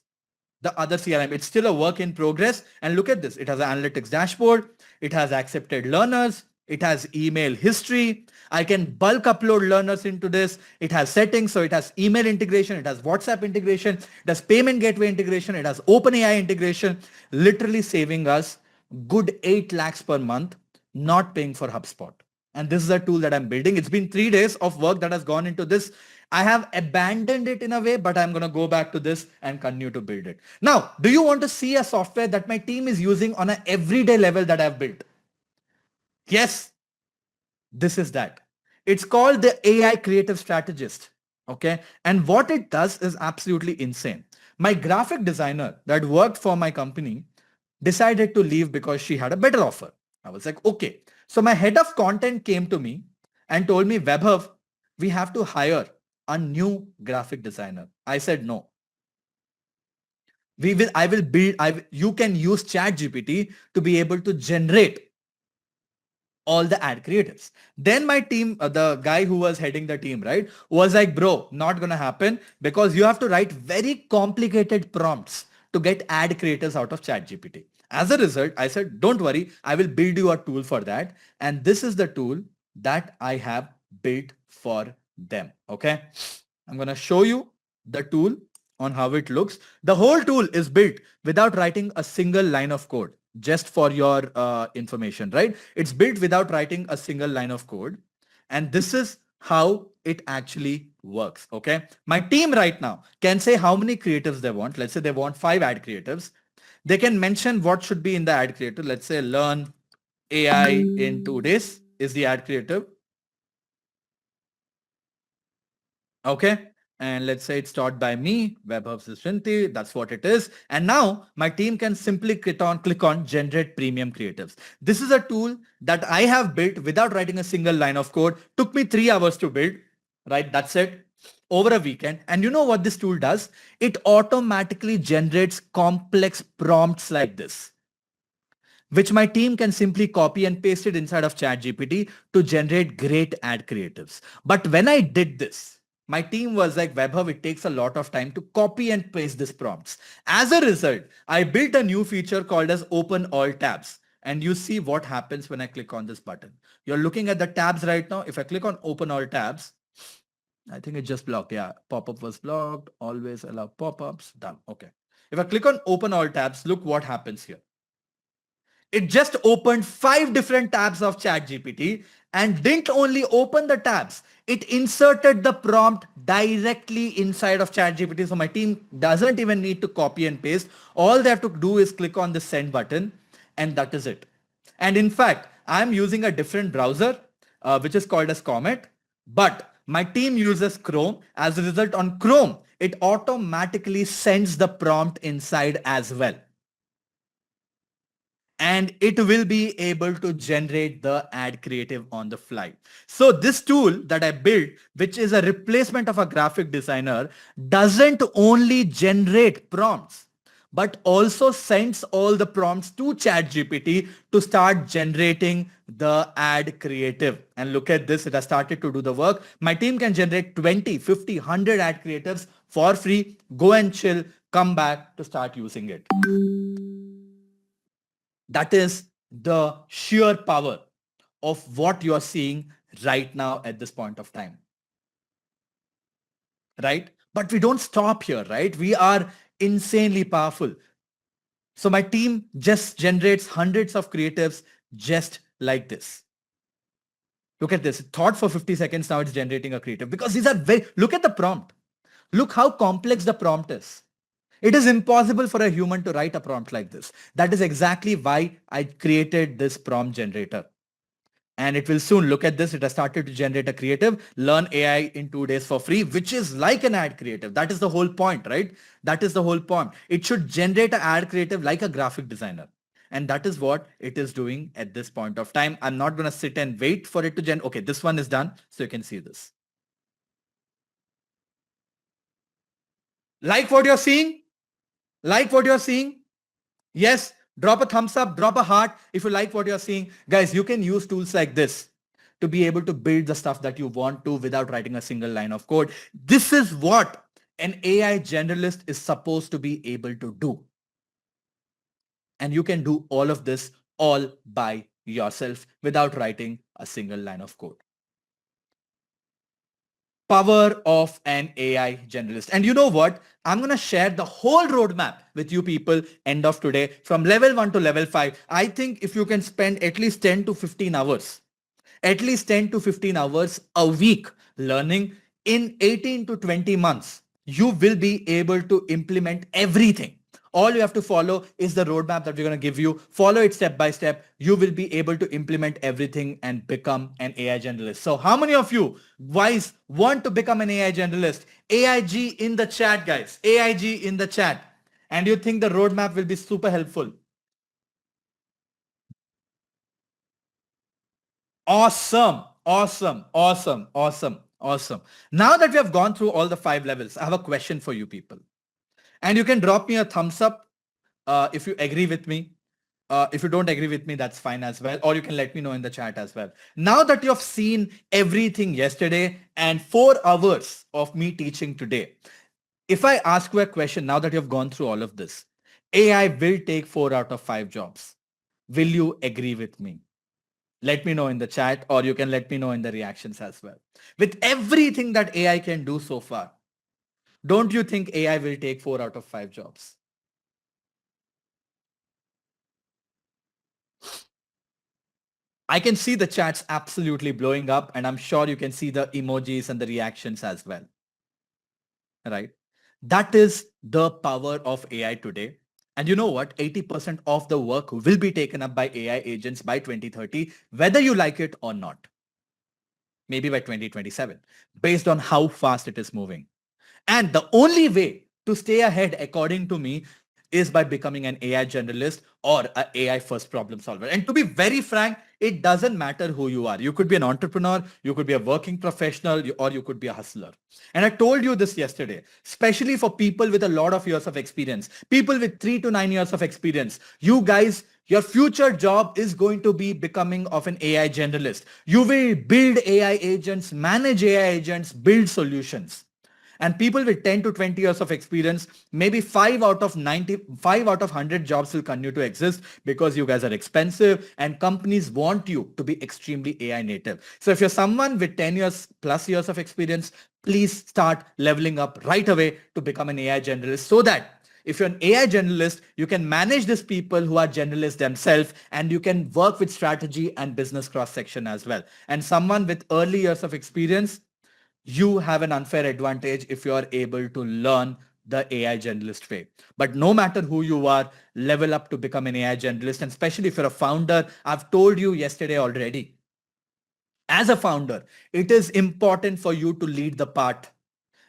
the other CRM. It's still a work in progress. And look at this. It has an analytics dashboard. It has accepted learners. It has email history. I can bulk upload learners into this. It has settings. So it has email integration. It has WhatsApp integration. It has payment gateway integration. It has OpenAI integration, literally saving us good 8 lakhs per month, not paying for HubSpot. And this is a tool that I'm building. It's been 3 days of work that has gone into this. I have abandoned it in a way, but I'm going to go back to this and continue to build it. Now, do you want to see a software that my team is using on an everyday level that I've built? Yes, this is that. It's called the AI Creative Strategist. Okay. And what it does is absolutely insane. My graphic designer that worked for my company decided to leave because she had a better offer. I was like, okay. So my head of content came to me and told me, Vaibhav, we have to hire a new graphic designer. I said, no. You can use ChatGPT to be able to generate all the ad creatives. Then my team, the guy who was heading the team, right, was like, bro, not going to happen because you have to write very complicated prompts to get ad creators out of ChatGPT. As a result, I said, don't worry, I will build you a tool for that. And this is the tool that I have built for them. Okay. I'm going to show you the tool on how it looks. The whole tool is built without writing a single line of code, just for your information, right? It's built without writing a single line of code. And this is how it actually works. Okay. My team right now can say how many creatives they want. Let's say they want 5 ad creatives. They can mention what should be in the ad creative. Let's say learn AI in 2 days is the ad creative. Okay. And let's say it's taught by me, Vaibhav Srinti. That's what it is. And now my team can simply click on generate premium creatives. This is a tool that I have built without writing a single line of code. Took me 3 hours to build, right? That's it. over a weekend. And you know what this tool does? It automatically generates complex prompts like this, which my team can simply copy and paste it inside of ChatGPT to generate great ad creatives. But when I did this, my team was like, Vaibhav, it takes a lot of time to copy and paste these prompts. As a result, I built a new feature called as Open All Tabs. And you see what happens when I click on this button. You're looking at the tabs right now. If I click on Open All Tabs, I think it just blocked. Yeah, pop-up was blocked. Always allow pop-ups. Done. Okay. If I click on Open All Tabs, look what happens here. It just opened 5 different tabs of ChatGPT and didn't only open the tabs, it inserted the prompt directly inside of ChatGPT. So my team doesn't even need to copy and paste. All they have to do is click on the send button and that is it. And in fact, I'm using a different browser, which is called as Comet, but my team uses Chrome. As a result, on Chrome, it automatically sends the prompt inside as well. And it will be able to generate the ad creative on the fly. So this tool that I built, which is a replacement of a graphic designer, doesn't only generate prompts, but also sends all the prompts to ChatGPT to start generating the ad creative. And look at this, it has started to do the work. My team can generate 20, 50, 100 ad creatives for free. Go and chill, come back to start using it. That is the sheer power of what you're seeing right now at this point of time. Right? But we don't stop here, right? We are insanely powerful. So my team just generates hundreds of creatives just like this. Look at this. It thought for 50 seconds, now it's generating a creative because these are look at the prompt. Look how complex the prompt is. It is impossible for a human to write a prompt like this. That is exactly why I created this prompt generator. And it will soon, look at this, it has started to generate a creative. Learn AI in 2 days for free, which is like an ad creative. That is the whole point, right? That is the whole point. It should generate an ad creative like a graphic designer. And that is what it is doing at this point of time. I'm not going to sit and wait for it to generate. Okay, this one is done. So you can see this. Like what you're seeing? Like what you're seeing? Yes, drop a thumbs up, drop a heart if you like what you're seeing. Guys, you can use tools like this to be able to build the stuff that you want to without writing a single line of code. This is what an AI generalist is supposed to be able to do. And you can do all of this all by yourself without writing a single line of code. Power of an AI generalist. And you know what? I'm going to share the whole roadmap with you people end of today from level 1 to level 5. I think if you can spend at least 10 to 15 hours, a week learning in 18 to 20 months, you will be able to implement everything. All you have to follow is the roadmap that we're going to give you. Follow it step by step. You will be able to implement everything and become an AI generalist. So how many of you guys want to become an AI generalist? AIG in the chat, guys. AIG in the chat. And you think the roadmap will be super helpful? Awesome. Awesome. Awesome. Awesome. Awesome. Now that we have gone through all the 5 levels, I have a question for you people. And you can drop me a thumbs up if you agree with me. If you don't agree with me, that's fine as well. Or you can let me know in the chat as well. Now that you have seen everything yesterday and 4 hours of me teaching today, if I ask you a question now that you have gone through all of this, AI will take 4 out of 5 jobs. Will you agree with me? Let me know in the chat, or you can let me know in the reactions as well. With everything that AI can do so far, don't you think AI will take 4 out of 5 jobs? I can see the chats absolutely blowing up, and I'm sure you can see the emojis and the reactions as well. Right? That is the power of AI today. And you know what? 80% of the work will be taken up by AI agents by 2030, whether you like it or not. Maybe by 2027, based on how fast it is moving. And the only way to stay ahead, according to me, is by becoming an AI generalist or an AI first problem solver. And to be very frank, it doesn't matter who you are. You could be an entrepreneur, you could be a working professional, or you could be a hustler. And I told you this yesterday, especially for people with a lot of years of experience, people with 3 to 9 years of experience. You guys, your future job is going to be becoming of an AI generalist. You will build AI agents, manage AI agents, build solutions. And people with 10 to 20 years of experience, maybe 5 out of 100 jobs will continue to exist because you guys are expensive and companies want you to be extremely AI native. So if you're someone with 10 years plus years of experience, please start leveling up right away to become an AI generalist, so that if you're an AI generalist, you can manage these people who are generalists themselves, and you can work with strategy and business cross-section as well. And someone with early years of experience, you have an unfair advantage if you are able to learn the AI generalist way. But no matter who you are, level up to become an AI generalist. And especially if you're a founder, I've told you yesterday already, as a founder, it is important for you to lead the part.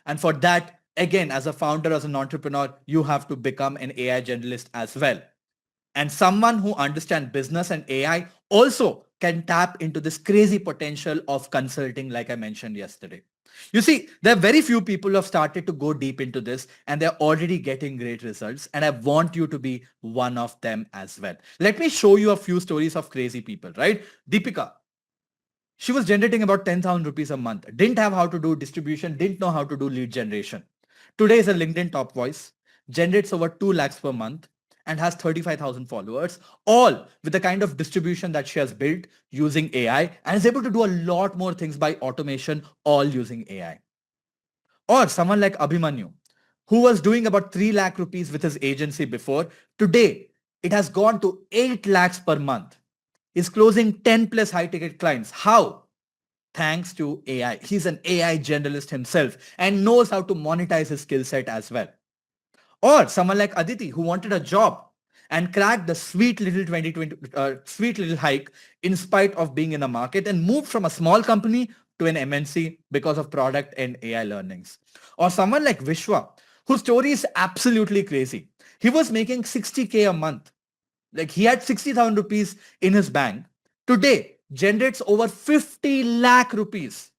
And for that, again, as a founder, as an entrepreneur, you have to become an AI generalist as well. And someone who understands business and AI also can tap into this crazy potential of consulting, like I mentioned yesterday. You see, there are very few people who have started to go deep into this, and they're already getting great results. And I want you to be one of them as well. Let me show you a few stories of crazy people, right? Deepika, she was generating about 10,000 rupees a month, didn't have how to do distribution, didn't know how to do lead generation. Today is a LinkedIn top voice, generates over 2 lakhs per month, and has 35,000 followers, all with the kind of distribution that she has built using AI, and is able to do a lot more things by automation, all using AI. Or someone like Abhimanyu, who was doing about 3 lakh rupees with his agency before. Today, it has gone to 8 lakhs per month. He's closing 10 plus high ticket clients. How? Thanks to AI. He's an AI generalist himself and knows how to monetize his skill set as well. Or someone like Aditi, who wanted a job and cracked the sweet little 2020 sweet little hike in spite of being in the market, and moved from a small company to an MNC because of product and AI learnings. Or someone like Vishwa, whose story is absolutely crazy. He was making 60K a month. Like, he had 60,000 rupees in his bank. Today generates over 50 lakh rupees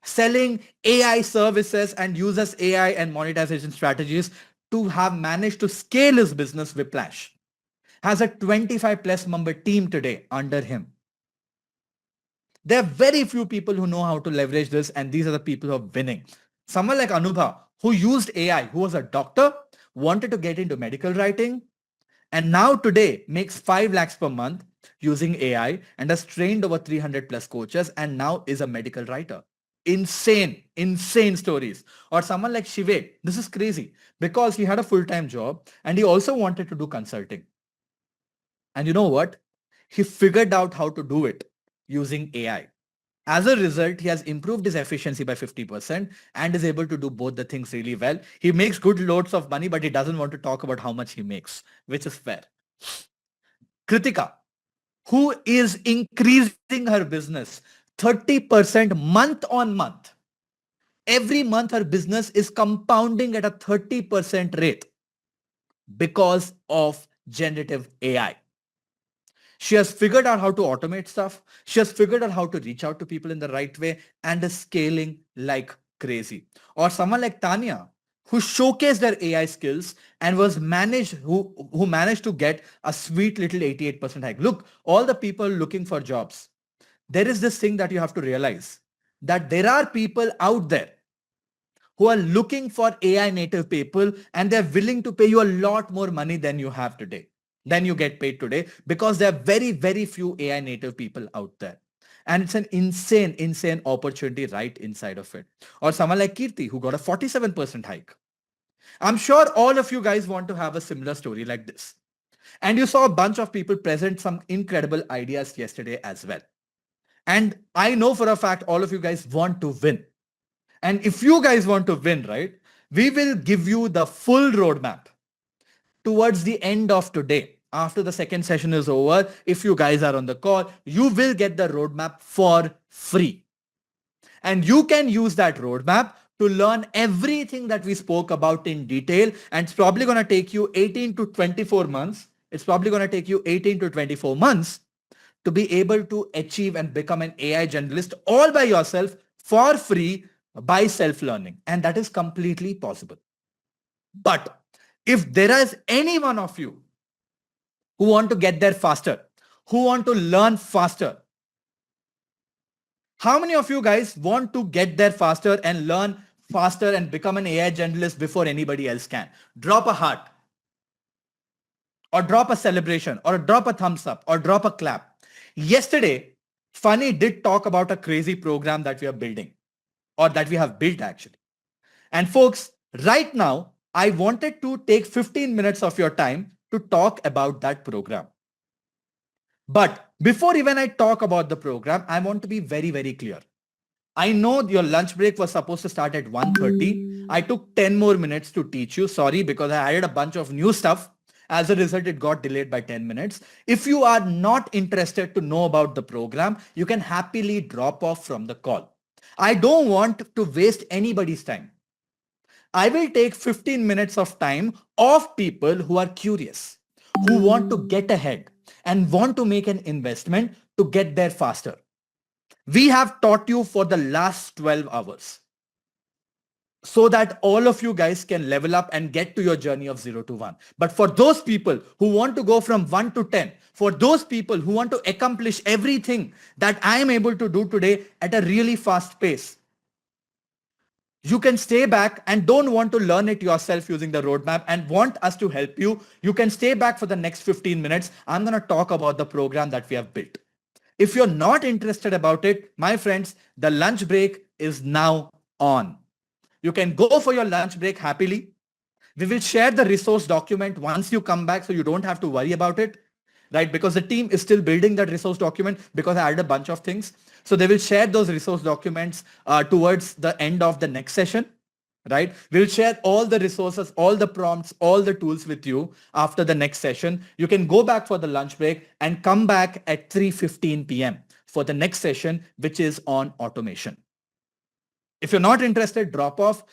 selling AI services and uses AI and monetization strategies to have managed to scale his business Whiplash. Has a 25 plus member team today under him. There are very few people who know how to leverage this, and these are the people who are winning. Someone like Anubha, who used AI, who was a doctor, wanted to get into medical writing, and now today makes 5 lakhs per month using AI, and has trained over 300 plus coaches, and now is a medical writer. Insane stories. Or someone like Shive, this is crazy, because he had a full-time job and he also wanted to do consulting. And you know what? He figured out how to do it using AI. As a result, he has improved his efficiency by 50% and is able to do both the things really well. He makes good loads of money, but he doesn't want to talk about how much he makes, which is fair. Kritika, who is increasing her business 30% month on month. Every month her business is compounding at a 30% rate because of generative AI. She has figured out how to automate stuff. She has figured out how to reach out to people in the right way, and is scaling like crazy. Or someone like Tanya, who showcased their AI skills and who managed to get a sweet little 88% hike. Look, all the people looking for jobs, there is this thing that you have to realize, that there are people out there who are looking for AI native people, and they're willing to pay you a lot more money than you have today, than you get paid today, because there are very, very few AI native people out there. And it's an insane opportunity right inside of it. Or someone like Kirti, who got a 47% hike. I'm sure all of you guys want to have a similar story like this. And you saw a bunch of people present some incredible ideas yesterday as well. And I know for a fact all of you guys want to win. And if you guys want to win, right, we will give you the full roadmap towards the end of today. After the second session is over, if you guys are on the call, you will get the roadmap for free. And you can use that roadmap to learn everything that we spoke about in detail. And it's probably going to take you 18 to 24 months. It's probably going to take you 18 to 24 months to be able to achieve and become an AI generalist all by yourself for free by self-learning. And that is completely possible. But if there is any one of you who want to get there faster, who want to learn faster, how many of you guys want to get there faster and learn faster and become an AI generalist before anybody else can? Drop a heart, or drop a celebration, or drop a thumbs up, or drop a clap. Yesterday, Funny did talk about a crazy program that we are building, or that we have built actually. And folks, right now, I wanted to take 15 minutes of your time to talk about that program. But before even I talk about the program, I want to be very, very clear. I know your lunch break was supposed to start at 1:30. I took 10 more minutes to teach you. Sorry, because I added a bunch of new stuff. As a result, it got delayed by 10 minutes. If you are not interested to know about the program, you can happily drop off from the call. I don't want to waste anybody's time. I will take 15 minutes of time of people who are curious, who want to get ahead and want to make an investment to get there faster. We have taught you for the last 12 hours so that all of you guys can level up and get to your journey of 0 to 1. But for those people who want to go from 1 to 10, for those people who want to accomplish everything that I am able to do today at a really fast pace, you can stay back and don't want to learn it yourself using the roadmap and want us to help you. You can stay back for the next 15 minutes. I'm going to talk about the program that we have built. If you're not interested about it, my friends, the lunch break is now on. You can go for your lunch break happily. We will share the resource document once you come back, so you don't have to worry about it, right? Because the team is still building that resource document because I added a bunch of things. So they will share those resource documents towards the end of the next session, right? We'll share all the resources, all the prompts, all the tools with you after the next session. You can go back for the lunch break and come back at 3:15 p.m. for the next session, which is on automation. If you're not interested, drop off.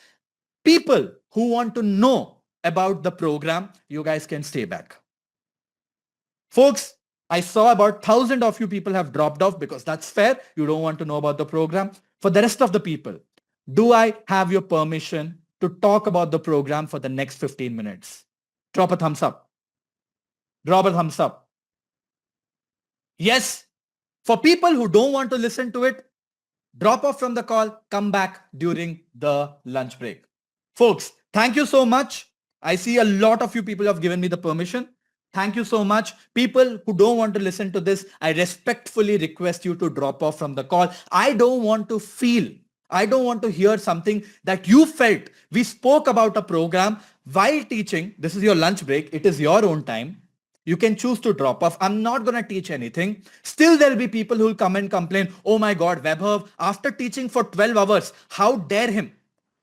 People who want to know about the program, you guys can stay back. Folks, I saw about 1,000 of you people have dropped off because that's fair. You don't want to know about the program. For the rest of the people, do I have your permission to talk about the program for the next 15 minutes? Drop a thumbs up. Drop a thumbs up. Yes. For people who don't want to listen to it, drop off from the call, come back during the lunch break. Folks, thank you so much. I see a lot of you people have given me the permission. Thank you so much. People who don't want to listen to this, I respectfully request you to drop off from the call. I don't want to hear something that you felt. We spoke about a program while teaching. This is your lunch break. It is your own time. You can choose to drop off. I'm not going to teach anything. Still, there'll be people who will come and complain, oh my God, Vaibhav, after teaching for 12 hours, how dare him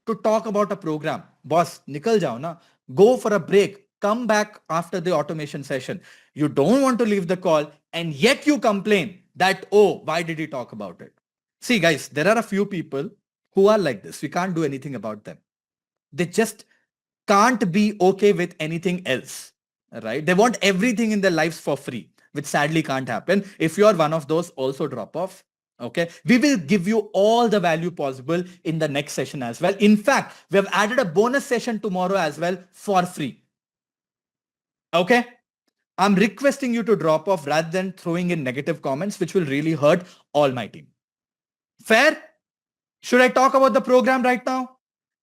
to talk about a program? Boss, nikal jao na. Go for a break. Come back after the automation session. You don't want to leave the call and yet you complain that, oh, why did he talk about it? See guys, there are a few people who are like this. We can't do anything about them. They just can't be okay with anything else. Right? They want everything in their lives for free, which sadly can't happen. If you're one of those, also drop off. Okay. We will give you all the value possible in the next session as well. In fact, we have added a bonus session tomorrow as well for free. Okay. I'm requesting you to drop off rather than throwing in negative comments, which will really hurt all my team. Fair? Should I talk about the program right now?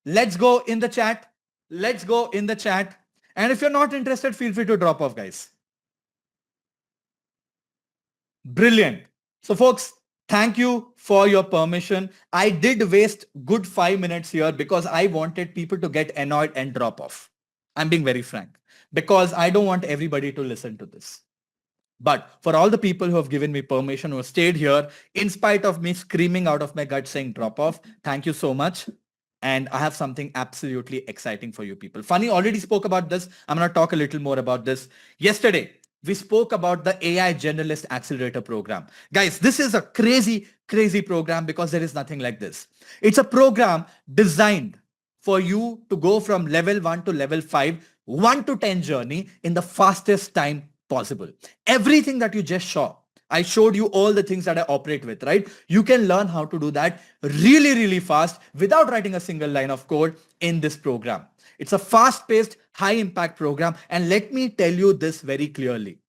Let's go in the chat. Let's go in the chat. And if you're not interested, feel free to drop off, guys. Brilliant. So folks, thank you for your permission. I did waste good 5 minutes here because I wanted people to get annoyed and drop off. I'm being very frank because I don't want everybody to listen to this. But for all the people who have given me permission, who have stayed here, in spite of me screaming out of my gut saying drop off, thank you so much. And I have something absolutely exciting for you people. Funny already spoke about this. I'm going to talk a little more about this. Yesterday, we spoke about the AI Generalist Accelerator Program. Guys, this is a crazy, crazy program because there is nothing like this. It's a program designed for you to go from level 1 to level 5, 1 to 10 journey in the fastest time possible. Everything that you just saw, I showed you all the things that I operate with, right? You can learn how to do that really, really fast without writing a single line of code in this program. It's a fast-paced, high-impact program. And let me tell you this very clearly.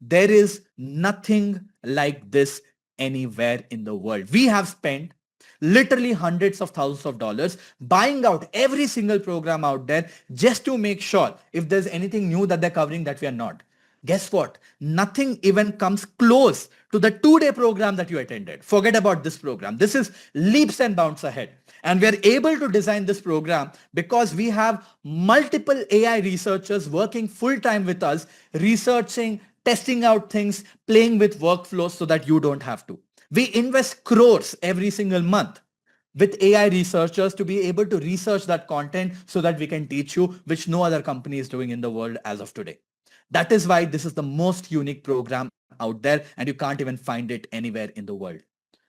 There is nothing like this anywhere in the world. We have spent literally hundreds of thousands of dollars buying out every single program out there just to make sure if there's anything new that they're covering that we are not. Guess what? Nothing even comes close to the 2-day program that you attended. Forget about this program. This is leaps and bounds ahead. And we are able to design this program because we have multiple AI researchers working full-time with us, researching, testing out things, playing with workflows so that you don't have to. We invest crores every single month with AI researchers to be able to research that content so that we can teach you, which no other company is doing in the world as of today. That is why this is the most unique program out there and you can't even find it anywhere in the world.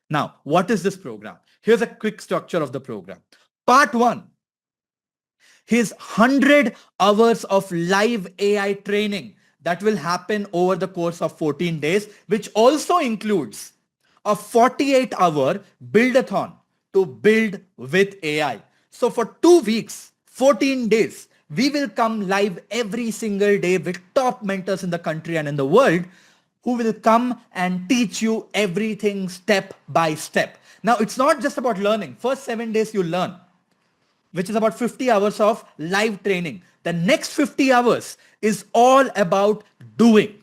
Now, what is this program? Here's a quick structure of the program. Part 1 is 100 hours of live AI training that will happen over the course of 14 days, which also includes a 48-hour build-a-thon to build with AI. So for 2 weeks, 14 days, we will come live every single day with top mentors in the country and in the world who will come and teach you everything step by step. Now, it's not just about learning. First 7 days you learn, which is about 50 hours of live training. The next 50 hours is all about doing,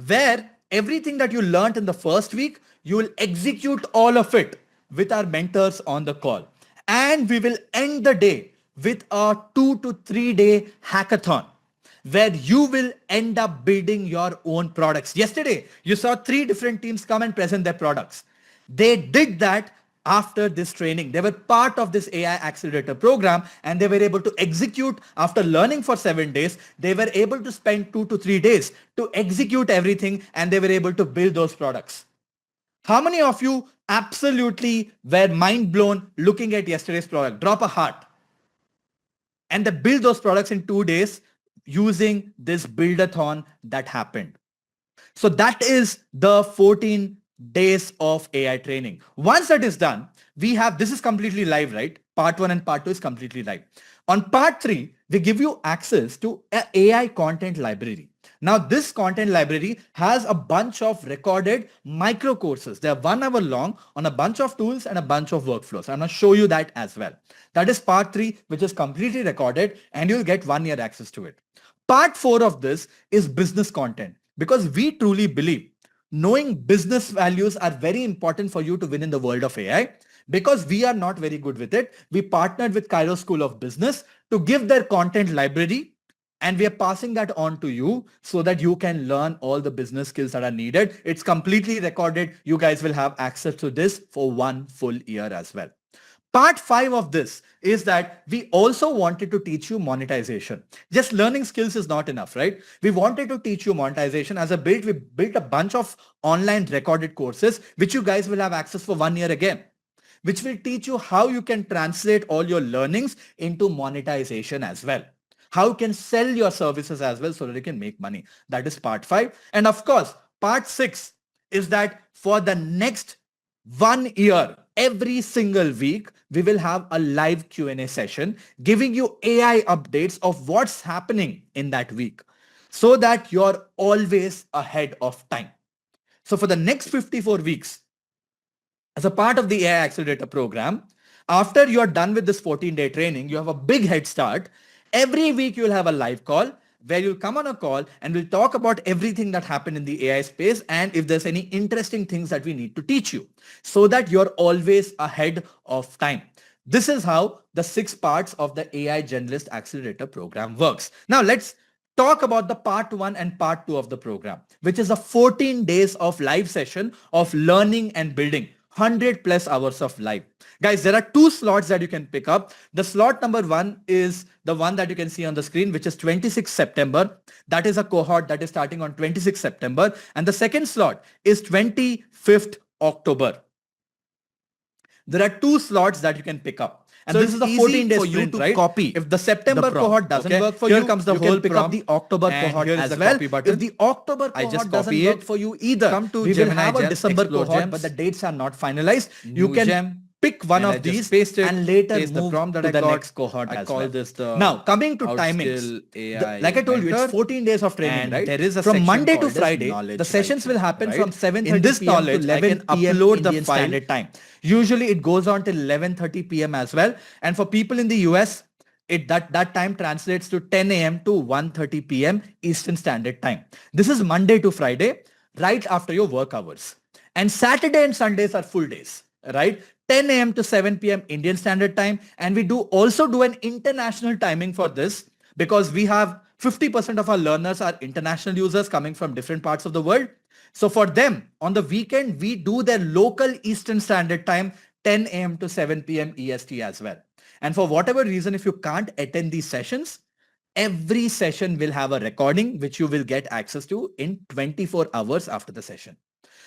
where everything that you learned in the first week, you will execute all of it with our mentors on the call. And we will end the day with a 2 to 3 day hackathon where you will end up building your own products. Yesterday, you saw 3 different teams come and present their products. They did that after this training. They were part of this AI accelerator program and they were able to execute after learning for 7 days. They were able to spend 2 to 3 days to execute everything and they were able to build those products. How many of you absolutely were mind blown looking at yesterday's product? Drop a heart. And they build those products in 2 days using this build-a-thon that happened. So that is the 14 days of AI training. Once that is done, we have, this is completely live, right? Part 1 and part 2 is completely live. On part 3, we give you access to an AI content library. Now, this content library has a bunch of recorded micro courses. They are 1 hour long on a bunch of tools and a bunch of workflows. I'm going to show you that as well. That is part 3, which is completely recorded and you'll get 1 year access to it. Part 4 of this is business content because we truly believe knowing business values are very important for you to win in the world of AI. Because we are not very good with it, we partnered with Cairo School of Business to give their content library and we are passing that on to you so that you can learn all the business skills that are needed. It's completely recorded. You guys will have access to this for 1 full year as well. Part 5 of this is that we also wanted to teach you monetization. Just learning skills is not enough, right? We wanted to teach you monetization. As a build, we built a bunch of online recorded courses, which you guys will have access for 1 year again, which will teach you how you can translate all your learnings into monetization as well. How you can sell your services as well so that you can make money. That is part 5. And of course, part 6 is that for the next 1 year, every single week, we will have a live Q&A session giving you AI updates of what's happening in that week so that you're always ahead of time. So for the next 54 weeks, as a part of the AI Accelerator program, after you're done with this 14-day training, you have a big head start. Every week you'll have a live call where you'll come on a call and we'll talk about everything that happened in the AI space and if there's any interesting things that we need to teach you so that you're always ahead of time. This is how the 6 parts of the AI Generalist Accelerator program works. Now let's talk about the part 1 and part 2 of the program, which is a 14 days of live session of learning and building. 100 plus hours of live. Guys, there are 2 slots that you can pick up. The slot number 1 is the one that you can see on the screen, which is 26 September. That is a cohort that is starting on 26 September. And the second slot is 25th October. There are 2 slots that you can pick up. And So this it's is a easy 14-day for you sprint, to right? copy If the September the prompt, cohort doesn't okay? work for Here you, comes the you whole can pick up prompt, the October and cohort here is as the well. copy button. If the October I just cohort doesn't copy work it. for you either, Come to we will Gemini have a Gem, December Explore cohort, Gems. but the dates are not finalized. New You can gem, pick one and I of just these paste it, and later paste the move prompt that to I the got. next cohort I as call well. this the Now, coming to Outskill timings, AI like I told you, it's mentor. 14 days of training, And right? there is a From section Monday to called as Friday, knowledge the sessions will writing, happen right? from 7:30 In this p.m. to knowledge, 11 I can p.m. upload the Indian file. Standard Time. Usually it goes on till 11:30 p.m. as well. And for people in the US, that time translates to 10 a.m. to 1:30 p.m. Eastern Standard Time. This is Monday to Friday, right after your work hours. And Saturday and Sundays are full days, right? 10 a.m. to 7 p.m. Indian Standard Time. And we do also do an international timing for this because we have 50% of our learners are international users coming from different parts of the world. So for them, on the weekend, we do their local Eastern Standard Time, 10 a.m. to 7 p.m. EST as well. And for whatever reason, if you can't attend these sessions, every session will have a recording, which you will get access to in 24 hours after the session.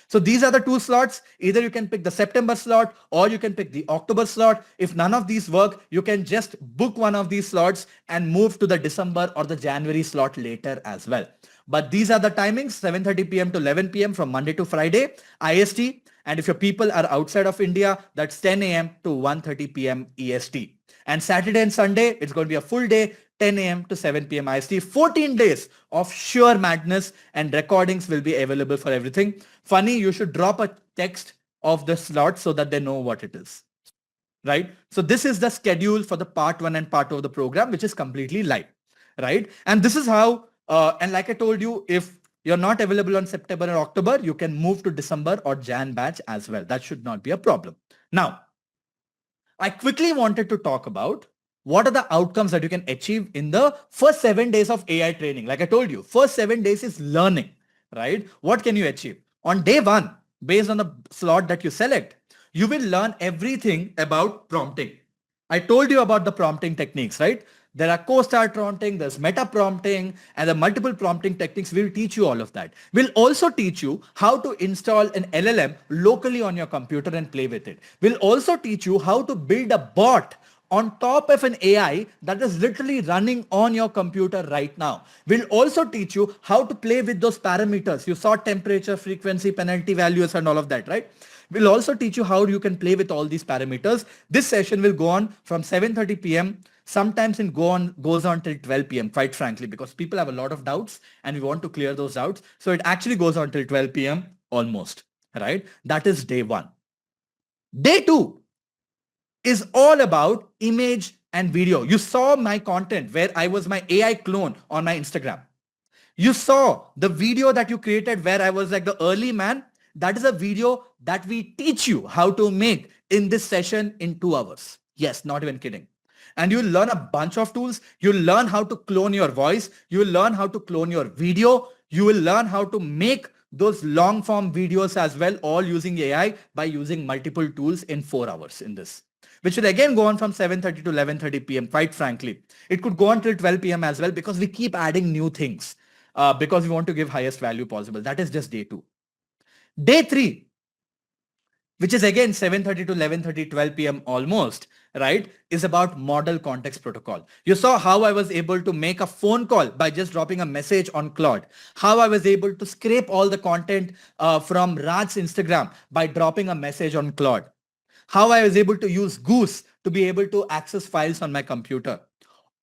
So these are the 2 slots. Either you can pick the September slot or you can pick the October slot. If none of these work, you can just book one of these slots and move to the December or the January slot later as well. But these are the timings, 7:30 p.m. to 11 p.m. from Monday to Friday, IST. And if your people are outside of India, that's 10 a.m. to 1:30 p.m. EST. And Saturday and Sunday, it's going to be a full day, 10 a.m. to 7 p.m. IST. 14 days of sheer madness, and recordings will be available for everything. Funny, you should drop a text of the slot so that they know what it is. Right? So this is the schedule for the part 1 and part 2 of the program, which is completely live. Right? And this is how, and like I told you, if you're not available on September or October, you can move to December or Jan batch as well. That should not be a problem. Now, I quickly wanted to talk about what are the outcomes that you can achieve in the first 7 days of AI training. Like I told you, first 7 days is learning, right? What can you achieve? On day 1, based on the slot that you select, you will learn everything about prompting. I told you about the prompting techniques, right? There are co-start prompting, there's meta prompting, and the multiple prompting techniques. We'll teach you all of that. We'll also teach you how to install an LLM locally on your computer and play with it. We'll also teach you how to build a bot on top of an AI that is literally running on your computer right now. We'll also teach you how to play with those parameters. You saw temperature, frequency, penalty values, and all of that, right? We'll also teach you how you can play with all these parameters. This session will go on from 7:30 p.m. Sometimes it goes on till 12 p.m. quite frankly, because people have a lot of doubts and we want to clear those doubts. So it actually goes on till 12 p.m. almost, right? That is day 1. Day 2 is all about image and video. You saw my content where I was my AI clone on my Instagram. You saw the video that you created where I was like the early man. That is a video that we teach you how to make in this session in 2 hours. Yes, not even kidding. And you'll learn a bunch of tools. You'll learn how to clone your voice. You'll learn how to clone your video. You will learn how to make those long form videos as well, all using AI by using multiple tools in 4 hours in this, which will again go on from 7:30 to 11:30 p.m. Quite frankly, it could go on till 12 p.m. as well because we keep adding new things because we want to give highest value possible. That is just day 2. Day 3, which is again 7:30 to 11:30, 12 p.m. almost, right, is about model context protocol. You saw how I was able to make a phone call by just dropping a message on Claude, how I was able to scrape all the content from Raj's Instagram by dropping a message on Claude, how I was able to use Goose to be able to access files on my computer.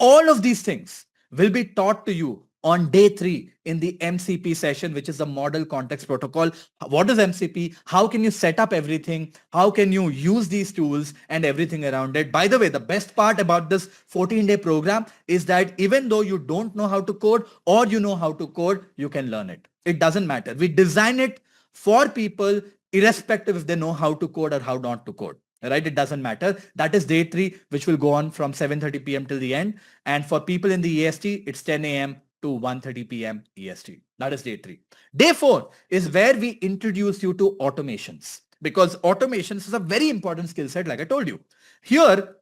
All of these things will be taught to you on day 3 in the MCP session, which is the model context protocol. What is MCP? How can you set up everything? How can you use these tools and everything around it? By the way, the best part about this 14-day program is that even though you don't know how to code or you know how to code, you can learn it. It doesn't matter. We design it for people irrespective if they know how to code or how not to code. Right? It doesn't matter. That is day 3, which will go on from 7:30 p.m. till the end. And for people in the EST, it's 10 a.m. to 1:30 p.m. EST. That is day 3. Day 4 is where we introduce you to automations. because automation is a very important skill set, like I told you. Here,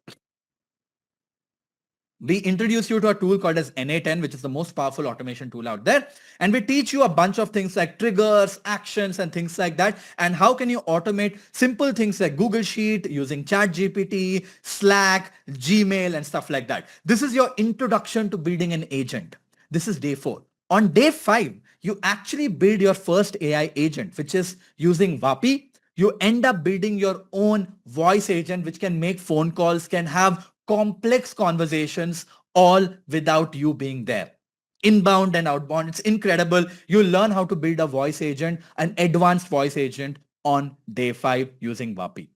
we introduce you to a tool called as NA10, which is the most powerful automation tool out there. And we teach you a bunch of things like triggers, actions, and things like that. And how can you automate simple things like Google Sheet using ChatGPT, Slack, Gmail, and stuff like that. This is your introduction to building an agent. This is day 4. On day 5, you actually build your first AI agent, which is using Vapi. You end up building your own voice agent, which can make phone calls, can have complex conversations, all without you being there. Inbound and outbound, it's incredible. You learn how to build a voice agent, an advanced voice agent on day 5 using Vapi.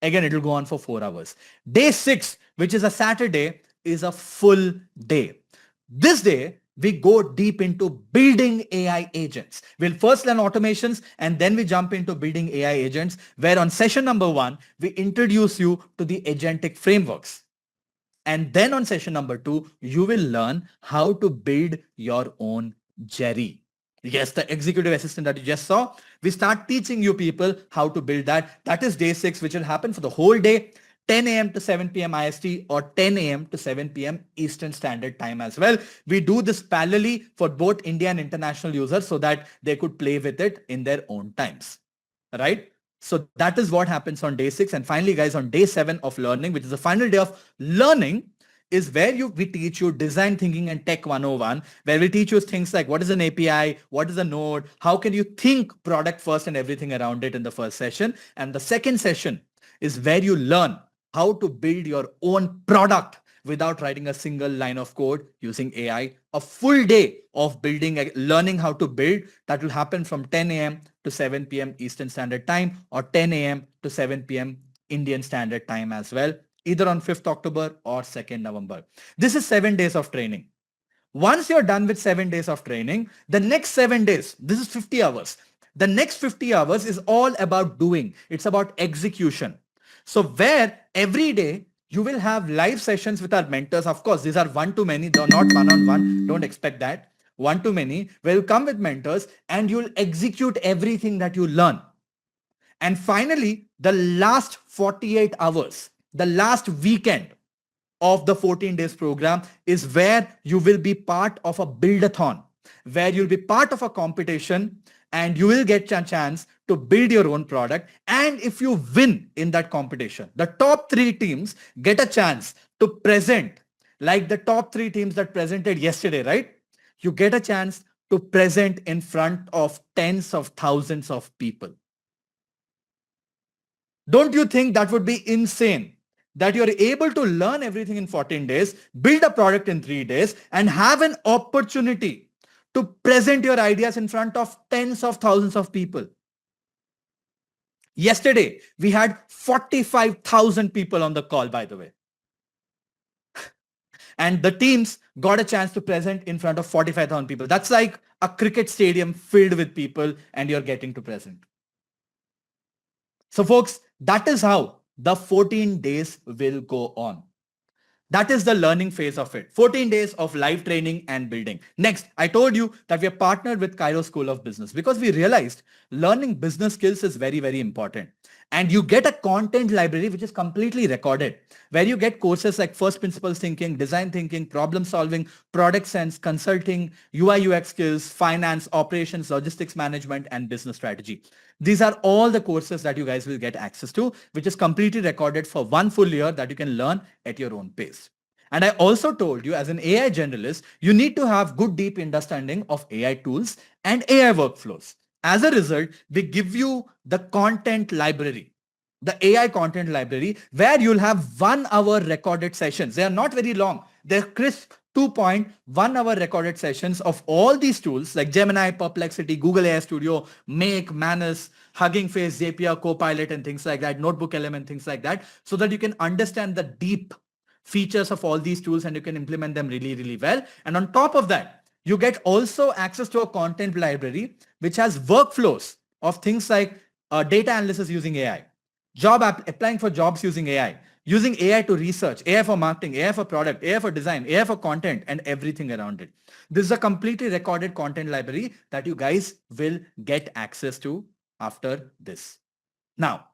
Again, it will go on for 4 hours. Day 6, which is a Saturday, is a full day. This day, we go deep into building AI agents. We'll first learn automations and then we jump into building AI agents, where on session number 1, we introduce you to the agentic frameworks. And then on session number 2, you will learn how to build your own Jerry. Yes, the executive assistant that you just saw. We start teaching you people how to build that. That is day 6, which will happen for the whole day, 10 a.m. to 7 p.m. IST or 10 a.m. to 7 p.m. Eastern Standard Time as well. We do this parallelly for both India and international users so that they could play with it in their own times, right? So that is what happens on day 6. And finally, guys, on day 7 of learning, which is the final day of learning, is where we teach you design thinking and tech 101, where we teach you things like what is an API, what is a node, how can you think product first and everything around it in the first session. And the second session is where you learn how to build your own product without writing a single line of code using AI. A full day of building, learning how to build, that will happen from 10 a.m. to 7 p.m. Eastern Standard Time or 10 a.m. to 7 p.m. Indian Standard Time as well, either on 5th October or 2nd November. This is 7 days of training. Once you're done with 7 days of training, the next 7 days, this is 50 hours. The next 50 hours is all about doing. It's about execution. So where every day you will have live sessions with our mentors. Of course, these are one-to-many, they're not one-on-one. Don't expect that. One-to-many, where you come with mentors and you'll execute everything that you learn. And finally, the last 48 hours, the last weekend of the 14 days program is where you will be part of a build-a-thon, where you'll be part of a competition and you will get a chance to build your own product. And if you win in that competition, the top 3 teams get a chance to present, like the top 3 teams that presented yesterday, right? You get a chance to present in front of tens of thousands of people. Don't you think that would be insane? That you're able to learn everything in 14 days, build a product in 3 days, and have an opportunity to present your ideas in front of tens of thousands of people. Yesterday, we had 45,000 people on the call, by the way. And the teams got a chance to present in front of 45,000 people. That's like a cricket stadium filled with people and you're getting to present. So folks, that is how the 14 days will go on. That is the learning phase of it. 14 days of live training and building. Next, I told you that we are partnered with Cairo School of Business because we realized learning business skills is very, very important. And you get a content library which is completely recorded, where you get courses like first principles thinking, design thinking, problem solving, product sense, consulting, UI UX skills, finance, operations, logistics management, and business strategy. These are all the courses that you guys will get access to, which is completely recorded for 1 full year that you can learn at your own pace. And I also told you, as an AI generalist, you need to have good deep understanding of AI tools and AI workflows. As a result, we give you the content library, the AI content library, where you'll have 1 hour recorded sessions. They are not very long. They're crisp 2.1 hour recorded sessions of all these tools like Gemini, Perplexity, Google AI Studio, Make, Manus, Hugging Face, Zapier, Copilot, and things like that, Notebook Element, things like that, so that you can understand the deep features of all these tools and you can implement them really, really well. And on top of that, you get also access to a content library which has workflows of things like data analysis using AI, applying for jobs using AI, using AI to research, AI for marketing, AI for product, AI for design, AI for content, and everything around it. This is a completely recorded content library that you guys will get access to after this. Now,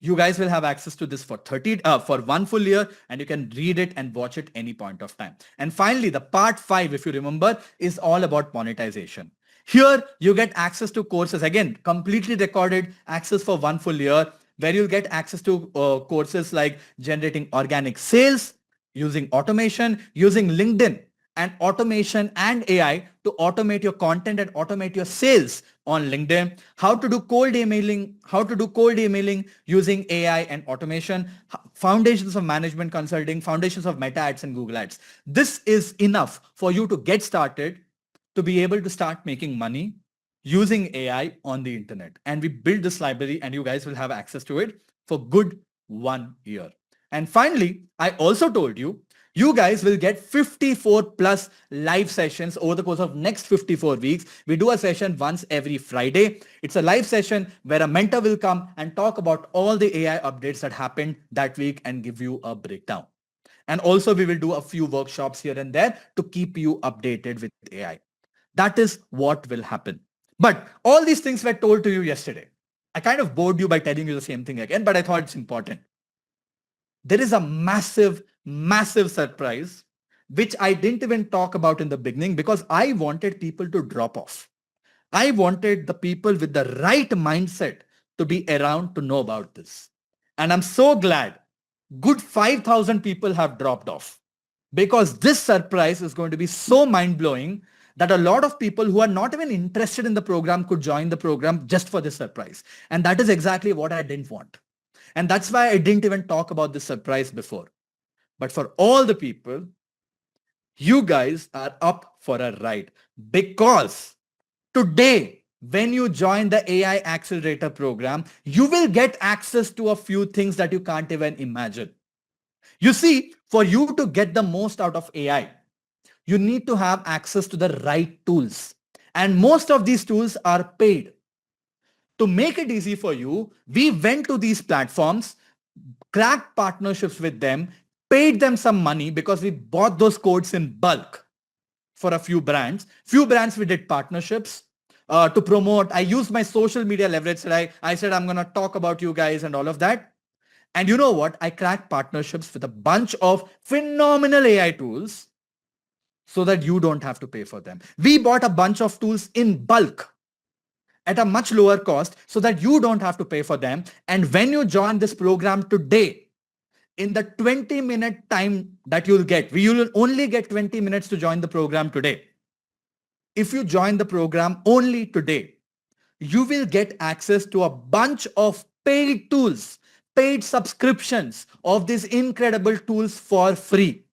You guys will have access to this for for 1 full year, and you can read it and watch it any point of time. And finally, the part 5, if you remember, is all about monetization. Here you get access to courses, again, completely recorded, access for 1 full year, where you'll get access to courses like generating organic sales, using automation, using LinkedIn and automation and AI to automate your content and automate your sales on LinkedIn, how to do cold emailing using AI and automation, foundations of management consulting, foundations of Meta ads and Google ads. This is enough for you to get started to be able to start making money using AI on the internet. And we build this library and you guys will have access to it for good 1 year. And finally, I also told you, you guys will get 54 plus live sessions over the course of next 54 weeks. We do a session once every Friday. It's a live session where a mentor will come and talk about all the AI updates that happened that week and give you a breakdown. And also we will do a few workshops here and there to keep you updated with AI. That is what will happen. But all these things were told to you yesterday. I kind of bored you by telling you the same thing again, but I thought it's important. There is a massive surprise, which I didn't even talk about in the beginning because I wanted people to drop off. I wanted the people with the right mindset to be around to know about this. And I'm so glad good 5,000 people have dropped off because this surprise is going to be so mind-blowing that a lot of people who are not even interested in the program could join the program just for this surprise. And that is exactly what I didn't want. And that's why I didn't even talk about this surprise before. But for all the people, you guys are up for a ride because today, when you join the AI Accelerator program, you will get access to a few things that you can't even imagine. You see, for you to get the most out of AI, you need to have access to the right tools. And most of these tools are paid. To make it easy for you, we went to these platforms, cracked partnerships with them, paid them some money because we bought those codes in bulk for a few brands. Few brands we did partnerships to promote. I used my social media leverage. I said, I'm going to talk about you guys and all of that. And you know what? I cracked partnerships with a bunch of phenomenal AI tools so that you don't have to pay for them. We bought a bunch of tools in bulk at a much lower cost so that you don't have to pay for them. And when you join this program today, in the 20-minute time that you'll get, you will only get 20 minutes to join the program today. If you join the program only today, you will get access to a bunch of paid tools, paid subscriptions of these incredible tools for free.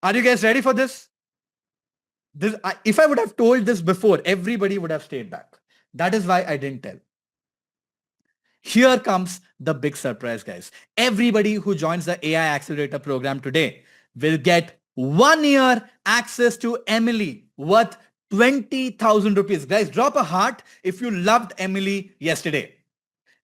Are you guys ready for this? If I would have told this before, everybody would have stayed back. That is why I didn't tell. Here comes the big surprise, guys. Everybody who joins the AI Accelerator program today will get 1 year access to Emily worth 20,000 rupees. Guys, drop a heart if you loved Emily yesterday.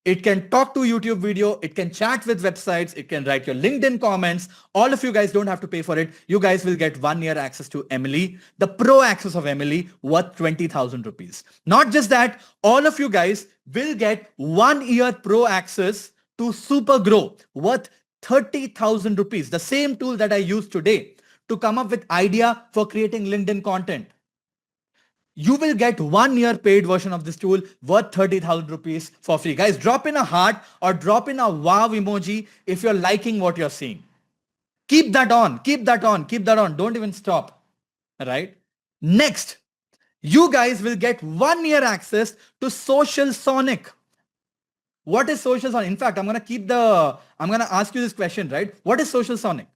It can talk to YouTube video. It can chat with websites. It can write your LinkedIn comments. All of you guys don't have to pay for it. You guys will get 1 year access to Emily, the pro access of Emily worth 20,000 rupees. Not just that, all of you guys will get 1 year pro access to Super Grow worth 30,000 rupees. The same tool that I use today to come up with idea for creating LinkedIn content. You will get 1 year paid version of this tool worth 30,000 rupees for free. Guys, drop in a heart or drop in a wow emoji if you're liking what you're seeing. Keep that on, keep that on, keep that on. Don't even stop. All right. Next, you guys will get 1 year access to Social Sonic. What is Social Sonic? In fact, I'm going to ask you this question, right? What is Social Sonic?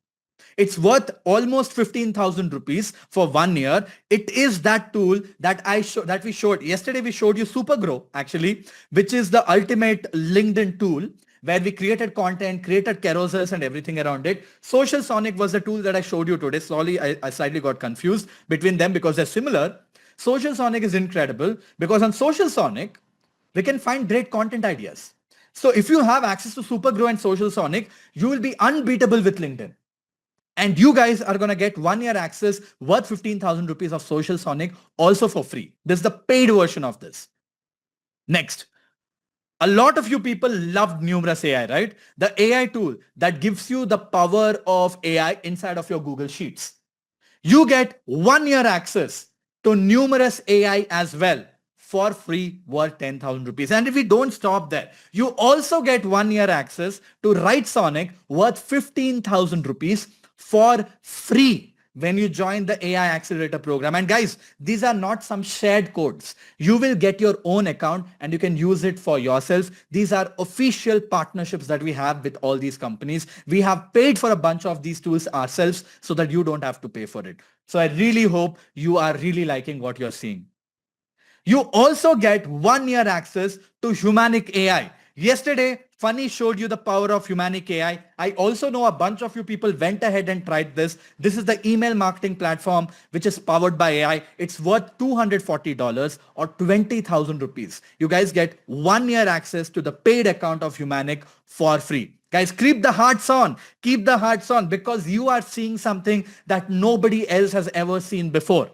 It's worth almost 15,000 rupees for 1 year. It is that tool that we showed. Yesterday we showed you Super Grow, actually, which is the ultimate LinkedIn tool where we created content, created carousels and everything around it. Social Sonic was the tool that I showed you today. Sorry, I slightly got confused between them because they're similar. Social Sonic is incredible because on Social Sonic, we can find great content ideas. So if you have access to Super Grow and Social Sonic, you will be unbeatable with LinkedIn. And you guys are going to get 1 year access worth 15,000 rupees of Social Sonic also for free. This is the paid version of this. Next, A lot of you people loved Numerous AI, right? The AI tool that gives you the power of AI inside of your Google Sheets. You get 1 year access to Numerous AI as well for free worth 10,000 rupees. And if we don't stop there, you also get 1 year access to Write Sonic worth 15,000 rupees for free when you join the AI Accelerator program. And guys, these are not some shared codes. You will get your own account and you can use it for yourself. These are official partnerships that we have with all these companies. We have paid for a bunch of these tools ourselves so that you don't have to pay for it. So I really hope you are really liking what you're seeing. You also get 1 year access to Humanic AI. Yesterday, Funny showed you the power of Humanic AI. I also know a bunch of you people went ahead and tried this. This is the email marketing platform which is powered by AI. It's worth $240 or 20,000 rupees. You guys get 1 year access to the paid account of Humanic for free. Guys, keep the hearts on. Keep the hearts on because you are seeing something that nobody else has ever seen before.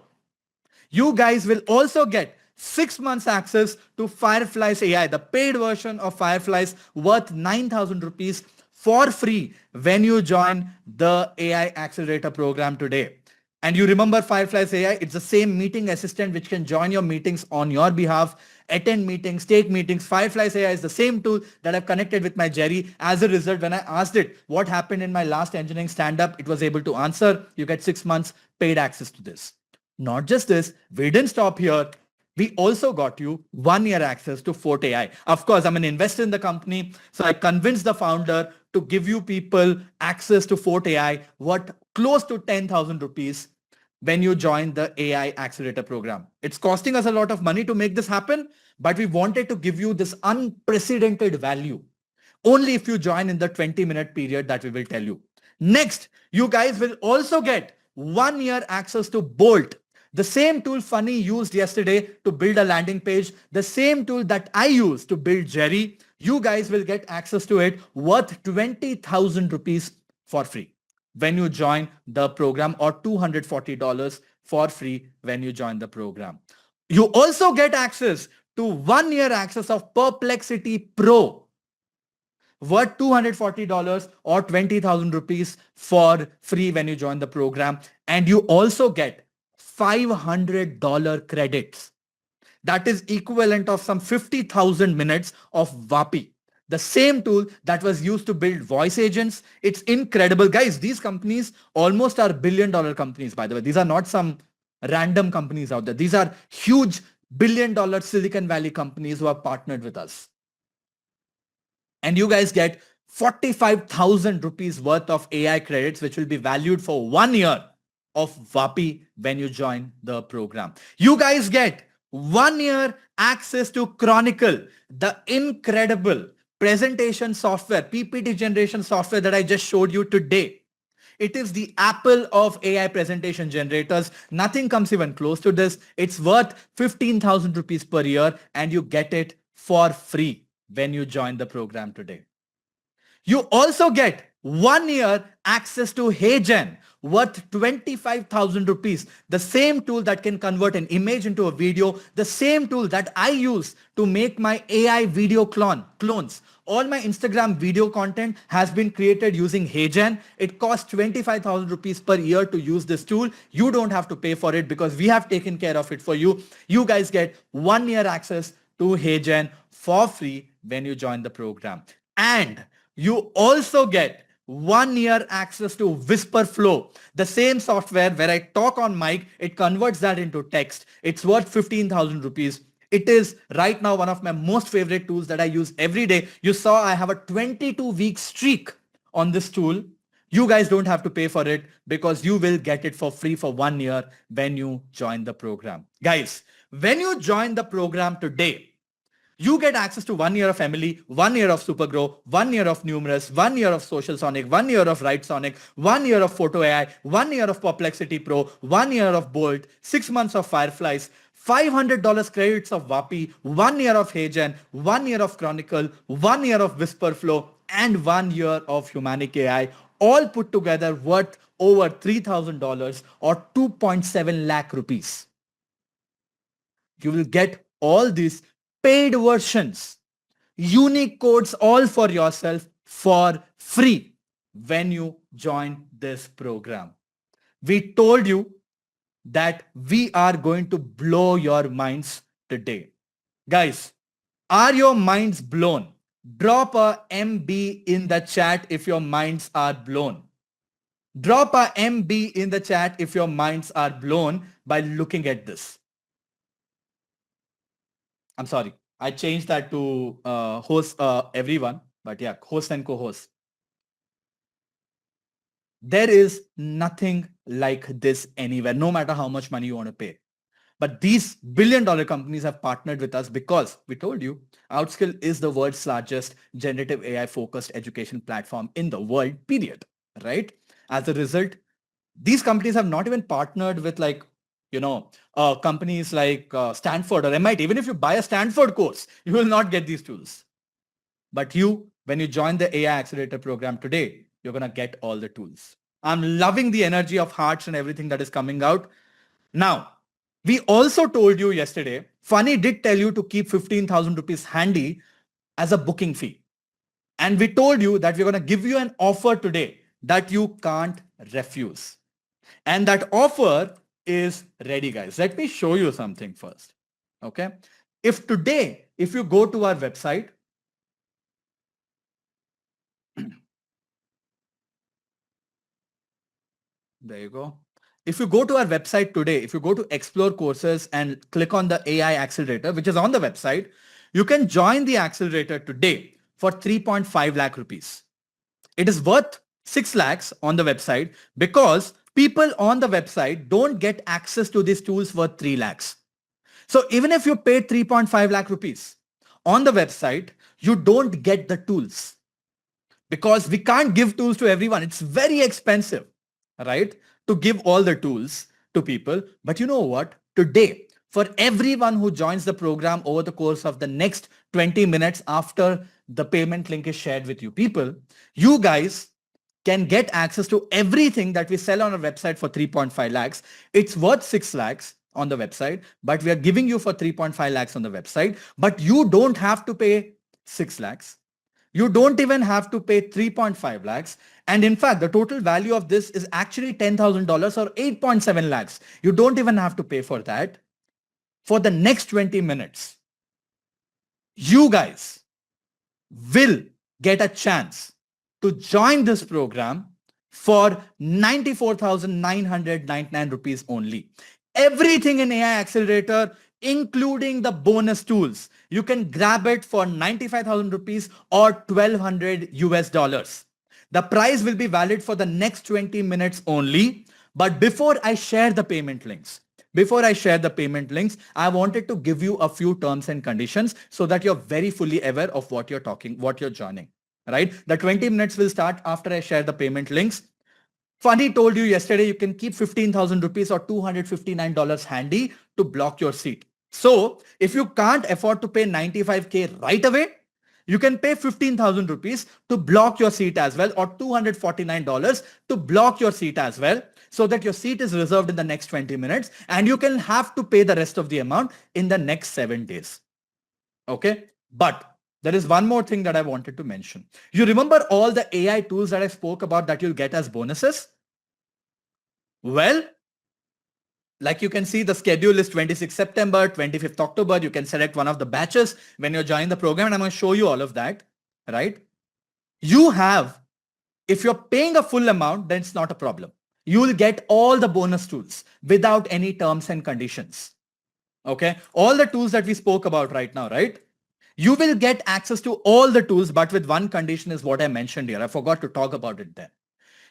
You guys will also get 6 months access to Fireflies AI, the paid version of Fireflies worth 9,000 rupees for free when you join the AI Accelerator program today. And you remember Fireflies AI, it's the same meeting assistant which can join your meetings on your behalf, attend meetings, take meetings. Fireflies AI is the same tool that I've connected with my Jerry. As a result, when I asked it what happened in my last engineering stand-up, it was able to answer. You get 6 months paid access to this. Not just this, we didn't stop here. We also got you 1 year access to Fort AI. Of course, I'm an investor in the company. So I convinced the founder to give you people access to Fort AI worth close to 10,000 rupees when you join the AI Accelerator program. It's costing us a lot of money to make this happen, but we wanted to give you this unprecedented value only if you join in the 20-minute period that we will tell you. Next, you guys will also get 1 year access to Bolt. The same tool Funny used yesterday to build a landing page, the same tool that I used to build Jerry, you guys will get access to it worth 20,000 rupees for free when you join the program or $240 for free when you join the program. You also get access to 1 year access of Perplexity Pro worth $240 or 20,000 rupees for free when you join the program. And you also get $500 credits. That is equivalent of some 50,000 minutes of VAPI. The same tool that was used to build voice agents. It's incredible. Guys, these companies almost are billion-dollar companies, by the way. These are not some random companies out there. These are huge billion-dollar Silicon Valley companies who have partnered with us. And you guys get 45,000 rupees worth of AI credits, which will be valued for 1 year of VAPI when you join the program. You guys get 1 year access to Chronicle, the incredible presentation software, PPT generation software that I just showed you today. It is the Apple of AI presentation generators. Nothing comes even close to this. It's worth 15,000 rupees per year and you get it for free when you join the program today. You also get 1 year access to HeyGen worth 25,000 rupees. The same tool that can convert an image into a video. The same tool that I use to make my AI video clones. All my Instagram video content has been created using HeyGen. It costs 25,000 rupees per year to use this tool. You don't have to pay for it because we have taken care of it for you. You guys get 1 year access to HeyGen for free when you join the program. And you also get 1 year access to Whisper Flow, the same software where I talk on mic, it converts that into text. It's worth 15,000 rupees. It is right now one of my most favorite tools that I use every day. You saw I have a 22-week streak on this tool. You guys don't have to pay for it because you will get it for free for 1 year when you join the program. Guys, when you join the program today, you get access to 1 year of Emily, 1 year of Supergrow, 1 year of Numerous, 1 year of Social Sonic, 1 year of Write Sonic, 1 year of Photo AI, 1 year of Perplexity Pro, 1 year of Bolt, 6 months of Fireflies, $500 credits of VAPI, 1 year of HeyGen, 1 year of Chronicle, 1 year of Whisper Flow, and 1 year of Humanic AI, all put together worth over $3,000 or 2.7 lakh rupees. You will get all these paid versions. unique codes all for yourself for free when you join this program. We told you that we are going to blow your minds today. Guys, are your minds blown? Drop a MB in the chat if your minds are blown. Drop a MB in the chat if your minds are blown by looking at this. I'm sorry. I changed that to host everyone, but yeah, host and co-host. There is nothing like this anywhere, no matter how much money you want to pay. But these billion-dollar companies have partnered with us because we told you Outskill is the world's largest generative AI-focused education platform in the world, period, right? As a result, these companies have not even partnered with companies like Stanford or MIT. Even if you buy a Stanford course, you will not get these tools. But when you join the AI Accelerator program today, you're going to get all the tools. I'm loving the energy of hearts and everything that is coming out. Now, we also told you yesterday, Funny did tell you to keep 15,000 rupees handy as a booking fee. And we told you that we're going to give you an offer today that you can't refuse. And that offer is ready, guys. Let me show you something first. Okay. If you go to our website, there you go. If you go to our website today, if you go to explore courses and click on the AI accelerator, which is on the website, you can join the accelerator today for 3.5 lakh rupees. It is worth 6 lakhs on the website because people on the website don't get access to these tools worth 3 lakhs. So even if you pay 3.5 lakh rupees on the website, you don't get the tools because we can't give tools to everyone. It's very expensive, right? To give all the tools to people. But you know what? Today, for everyone who joins the program over the course of the next 20 minutes after the payment link is shared with you people, you guys can get access to everything that we sell on our website for 3.5 lakhs. It's worth 6 lakhs on the website, but we are giving you for 3.5 lakhs on the website, but you don't have to pay 6 lakhs. You don't even have to pay 3.5 lakhs. And in fact, the total value of this is actually $10,000 or 8.7 lakhs. You don't even have to pay for that. For the next 20 minutes, you guys will get a chance to join this program for 94,999 rupees only. Everything in AI Accelerator, including the bonus tools, you can grab it for 95,000 rupees or 1,200 US dollars. The price will be valid for the next 20 minutes only. But before I share the payment links, I wanted to give you a few terms and conditions so that you're very fully aware of what you're joining, right? The 20 minutes will start after I share the payment links. Funny told you yesterday you can keep 15,000 rupees or $259 handy to block your seat. So if you can't afford to pay 95K right away, you can pay 15,000 rupees to block your seat as well, or $249 to block your seat as well, so that your seat is reserved in the next 20 minutes and you can have to pay the rest of the amount in the next 7 days. Okay. But there is one more thing that I wanted to mention. You remember all the AI tools that I spoke about that you'll get as bonuses? Well, like you can see, the schedule is 26 September, 25th October. You can select one of the batches when you're joining the program, and I'm going to show you all of that, right? If you're paying a full amount, then it's not a problem. You will get all the bonus tools without any terms and conditions. Okay? All the tools that we spoke about right now, right? You will get access to all the tools, but with one condition is what I mentioned here. I forgot to talk about it then.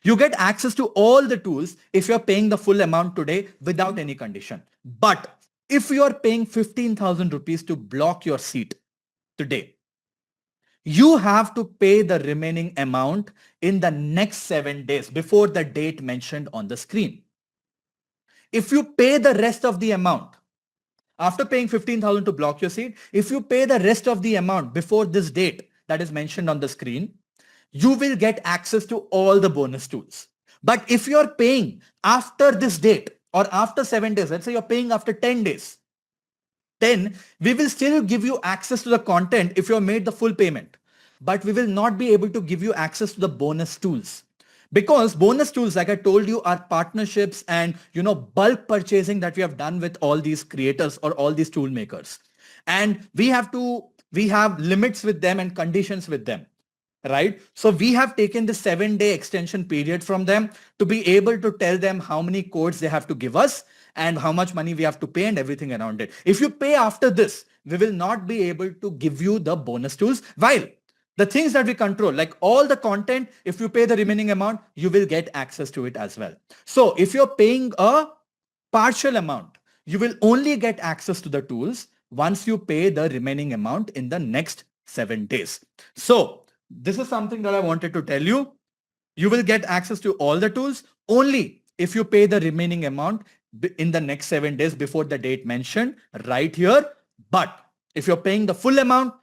You get access to all the tools if you're paying the full amount today without any condition. But if you're paying 15,000 rupees to block your seat today, you have to pay the remaining amount in the next 7 days before the date mentioned on the screen. If you pay the rest of the amount, after paying 15,000 to block your seat, if you pay the rest of the amount before this date that is mentioned on the screen, you will get access to all the bonus tools. But if you're paying after this date or after 7 days, let's say you're paying after 10 days, then we will still give you access to the content if you have made the full payment. But we will not be able to give you access to the bonus tools. Because bonus tools, like I told you, are partnerships and bulk purchasing that we have done with all these creators or all these tool makers. And we have limits with them and conditions with them. Right? So we have taken the 7-day extension period from them to be able to tell them how many codes they have to give us and how much money we have to pay and everything around it. If you pay after this, we will not be able to give you the bonus tools. While the things that we control, like all the content, if you pay the remaining amount, you will get access to it as well. So if you're paying a partial amount, you will only get access to the tools once you pay the remaining amount in the next 7 days. So this is something that I wanted to tell you. You will get access to all the tools only if you pay the remaining amount in the next 7 days before the date mentioned right here. But if you're paying the full amount,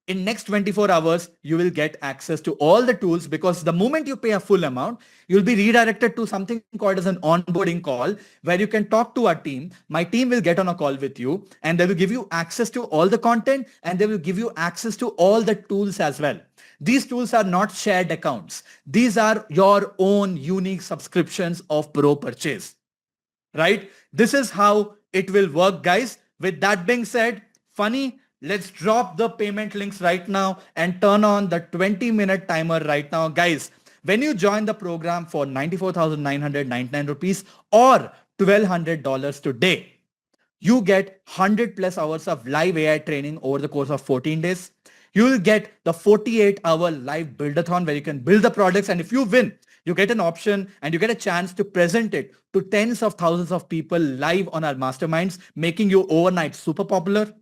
in next 24 hours, you will get access to all the tools, because the moment you pay a full amount, you'll be redirected to something called as an onboarding call where you can talk to our team. My team will get on a call with you and they will give you access to all the content and they will give you access to all the tools as well. These tools are not shared accounts. These are your own unique subscriptions of pro purchase, right? This is how it will work, guys. With that being said, funny, let's drop the payment links right now and turn on the 20-minute timer right now. Guys, when you join the program for 94,999 rupees or $1,200 today, you get 100 plus hours of live AI training over the course of 14 days. You will get the 48-hour live buildathon where you can build the products. And if you win, you get an option and you get a chance to present it to tens of thousands of people live on our masterminds, making you overnight super popular.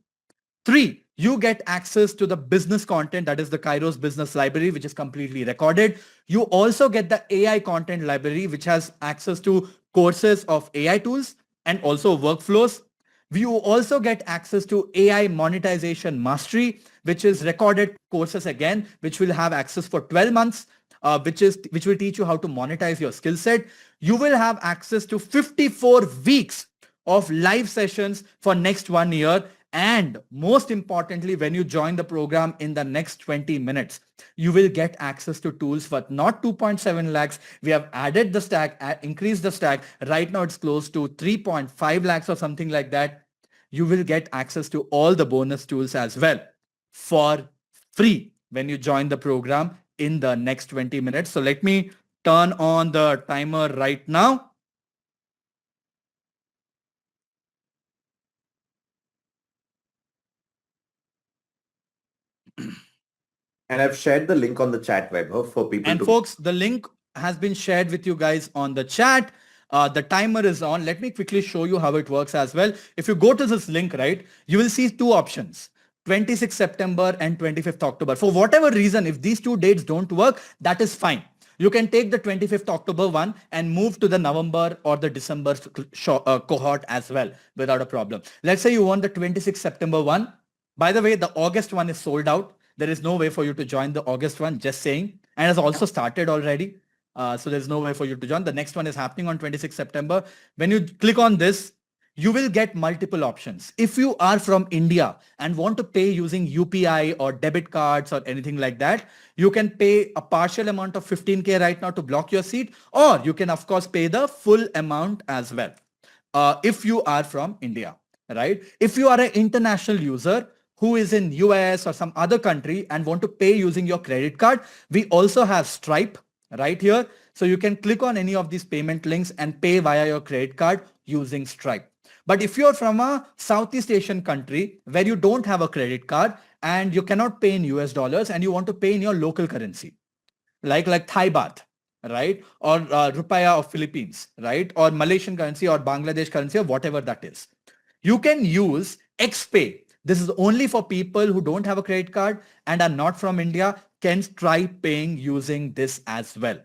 3, you get access to the business content, that is the Kairos Business Library, which is completely recorded. You also get the AI content library, which has access to courses of AI tools and also workflows. You also get access to AI monetization mastery, which is recorded courses again, which will have access for 12 months, which will teach you how to monetize your skill set. You will have access to 54 weeks of live sessions for next 1 year. And most importantly, when you join the program in the next 20 minutes, you will get access to tools worth not 2.7 lakhs. We have added the stack, increased the stack. Right now, it's close to 3.5 lakhs or something like that. You will get access to all the bonus tools as well for free when you join the program in the next 20 minutes. So let me turn on the timer right now. And I've shared the link on the chat, Vaibhav, for people And to... folks, the link has been shared with you guys on the chat. The timer is on. Let me quickly show you how it works as well. If you go to this link, right, you will see 2 options, 26th September and 25th October. For whatever reason, if these 2 dates don't work, that is fine. You can take the 25th October one and move to the November or the December cohort as well without a problem. Let's say you want the 26th September one. By the way, the August one is sold out. There is no way for you to join the August one, just saying, and has also started already. So there's no way for you to join. The next one is happening on 26th September. When you click on this, you will get multiple options. If you are from India and want to pay using UPI or debit cards or anything like that, you can pay a partial amount of 15K right now to block your seat, or you can of course pay the full amount as well. If you are from India, right? If you are an international user who is in US or some other country and want to pay using your credit card, we also have Stripe right here. So you can click on any of these payment links and pay via your credit card using Stripe. But if you're from a Southeast Asian country where you don't have a credit card and you cannot pay in US dollars and you want to pay in your local currency, like Thai baht, right? Or rupiah of Philippines, right? Or Malaysian currency or Bangladesh currency or whatever that is, you can use XPay. This is only for people who don't have a credit card and are not from India, can try paying using this as well.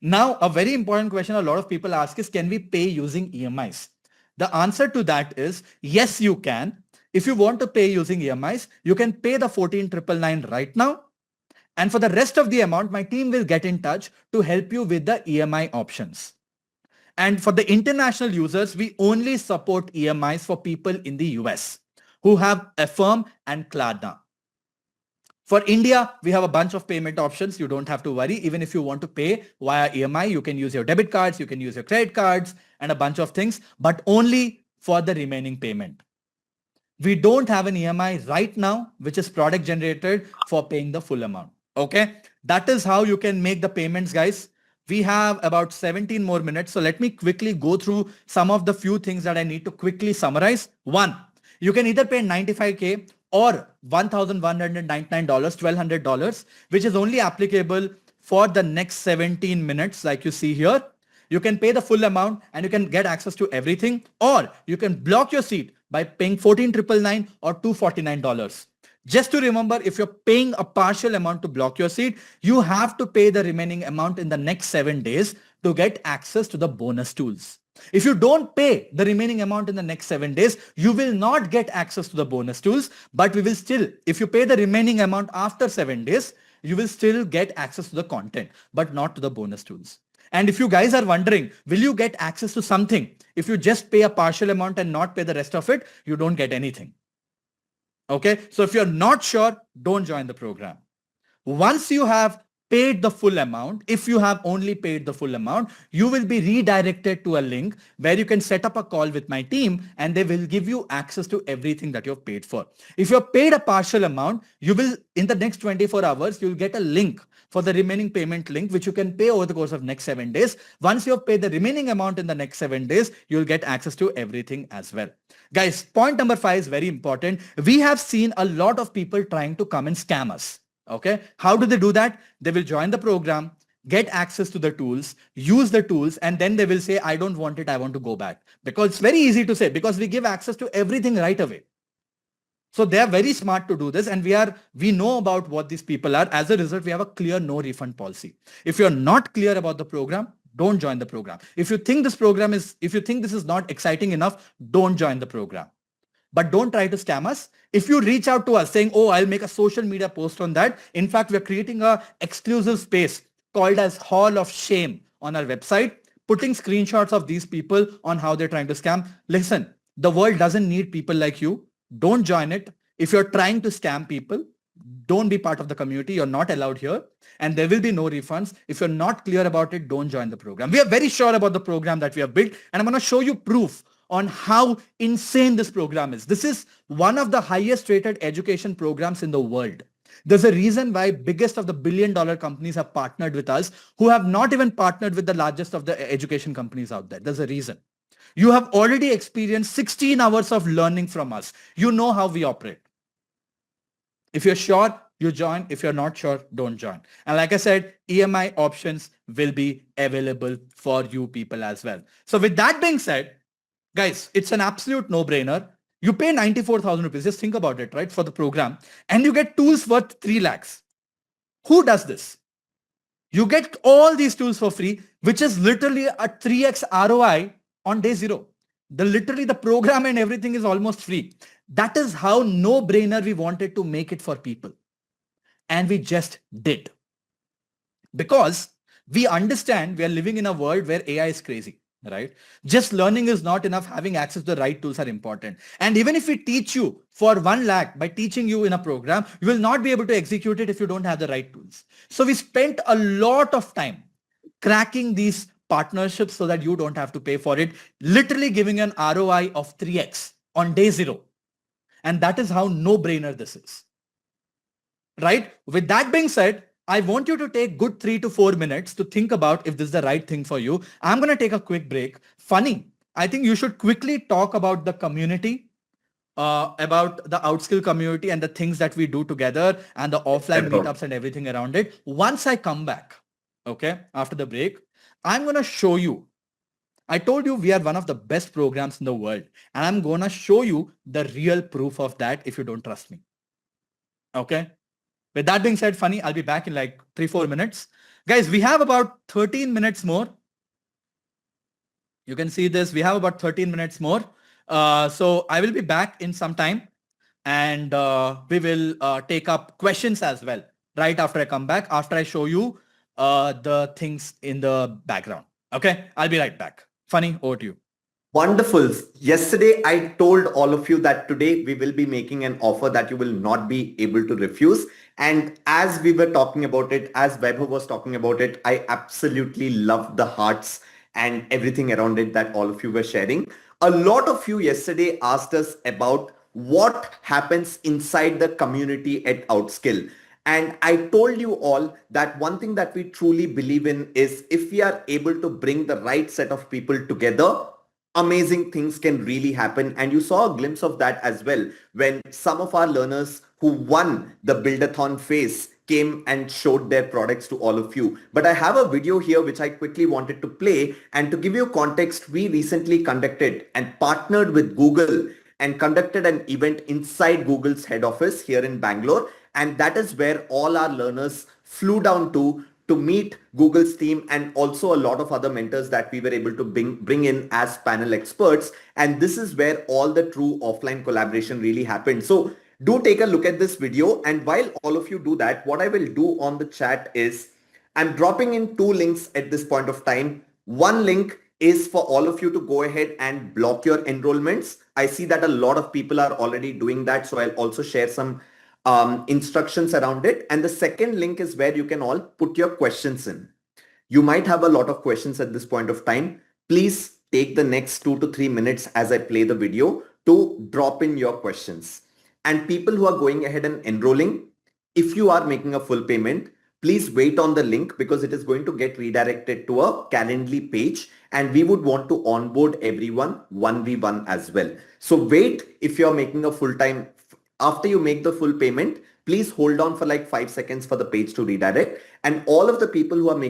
Now, a very important question a lot of people ask is, can we pay using EMIs? The answer to that is yes, you can. If you want to pay using EMIs, you can pay the 14,999 right now. And for the rest of the amount, my team will get in touch to help you with the EMI options. And for the international users, we only support EMIs for people in the US. who have Affirm and Klarna. For India, we have a bunch of payment options. You don't have to worry. Even if you want to pay via EMI, you can use your debit cards, you can use your credit cards and a bunch of things, but only for the remaining payment. We don't have an EMI right now, which is product generated for paying the full amount. Okay. That is how you can make the payments, guys. We have about 17 more minutes. So let me quickly go through some of the few things that I need to quickly summarize. One, you can either pay 95K or $1,199, $1,200, which is only applicable for the next 17 minutes, like you see here. You can pay the full amount and you can get access to everything, or you can block your seat by paying $14,999 or $249. Just to remember, if you're paying a partial amount to block your seat, you have to pay the remaining amount in the next 7 days to get access to the bonus tools. If you don't pay the remaining amount in the next 7 days, you will not get access to the bonus tools, but we will still, if you pay the remaining amount after 7 days, you will still get access to the content, but not to the bonus tools. And if you guys are wondering, will you get access to something? If you just pay a partial amount and not pay the rest of it, you don't get anything. Okay. So if you're not sure, don't join the program. Once you have paid the full amount, if you have only paid the full amount, you will be redirected to a link where you can set up a call with my team and they will give you access to everything that you've paid for. If you've paid a partial amount, you will, in the next 24 hours, you'll get a link for the remaining payment link, which you can pay over the course of next 7 days. Once you have paid the remaining amount in the next 7 days, you'll get access to everything as well. Guys, point number 5 is very important. We have seen a lot of people trying to come and scam us. Okay. How do they do that? They will join the program, get access to the tools, use the tools, and then they will say, I don't want it. I want to go back. Because it's very easy to say, because we give access to everything right away. So they are very smart to do this, and we know about what these people are. As a result, we have a clear no refund policy. If you're not clear about the program, don't join the program. If you think this is not exciting enough, don't join the program. But don't try to scam us. If you reach out to us saying, oh, I'll make a social media post on that. In fact, we're creating a exclusive space called as Hall of Shame on our website, putting screenshots of these people on how they're trying to scam. Listen, the world doesn't need people like you. Don't join it. If you're trying to scam people, don't be part of the community. You're not allowed here, and there will be no refunds. If you're not clear about it, don't join the program. We are very sure about the program that we have built, and I'm going to show you proof on how insane this program is. This is one of the highest rated education programs in the world. There's a reason why biggest of the billion-dollar companies have partnered with us, who have not even partnered with the largest of the education companies out there. There's a reason. You have already experienced 16 hours of learning from us. You know how we operate. If you're sure, you join. If you're not sure, don't join. And like I said, EMI options will be available for you people as well. So with that being said, guys, it's an absolute no-brainer. You pay 94,000 rupees. Just think about it, right? For the program, and you get tools worth 3 lakhs. Who does this? You get all these tools for free, which is literally a 3x ROI on day 0. Literally the program and everything is almost free. That is how no-brainer we wanted to make it for people. And we just did. Because we understand we are living in a world where AI is crazy. Right? Just learning is not enough. Having access to the right tools are important. And even if we teach you for 1 lakh by teaching you in a program, you will not be able to execute it if you don't have the right tools. So we spent a lot of time cracking these partnerships so that you don't have to pay for it, literally giving an ROI of 3x on day 0. And that is how no-brainer this is. Right? With that being said, I want you to take good 3 to 4 minutes to think about if this is the right thing for you. I'm going to take a quick break. Funny, I think you should quickly talk about the community, about the Outskill community and the things that we do together and the offline meetups and everything around it. Once I come back, okay, after the break, I'm going to show you. I told you we are one of the best programs in the world, and I'm going to show you the real proof of that if you don't trust me. Okay. With that being said, Funny, I'll be back in like 3-4 minutes. Guys, we have about 13 minutes more. You can see this. We have about 13 minutes more. So I will be back in some time, and we will take up questions as well right after I come back, after I show you the things in the background. Okay, I'll be right back. Funny, over to you. Wonderful. Yesterday, I told all of you that today we will be making an offer that you will not be able to refuse. And as we were talking about it, as Vaibhav was talking about it, I absolutely loved the hearts and everything around it that all of you were sharing. A lot of you yesterday asked us about what happens inside the community at Outskill. And I told you all that one thing that we truly believe in is if we are able to bring the right set of people together, amazing things can really happen. And you saw a glimpse of that as well when some of our learners who won the Buildathon phase came and showed their products to all of you. But I have a video here which I quickly wanted to play. And to give you context, we recently conducted and partnered with Google and conducted an event inside Google's head office here in Bangalore. And that is where all our learners flew down to meet Google's team and also a lot of other mentors that we were able to bring in as panel experts. And this is where all the true offline collaboration really happened. So do take a look at this video. And while all of you do that, what I will do on the chat is I'm dropping in 2 links at this point of time. One link is for all of you to go ahead and block your enrollments. I see that a lot of people are already doing that. So I'll also share some instructions around it. And the second link is where you can all put your questions in. You might have a lot of questions at this point of time. Please take the next 2 to 3 minutes as I play the video to drop in your questions. And people who are going ahead and enrolling, if you are making a full payment, please wait on the link because it is going to get redirected to a Calendly page and we would want to onboard everyone 1v1 as well. So wait if you're making a full-time. After you make the full payment, please hold on for like 5 seconds for the page to redirect. And all of the people who are making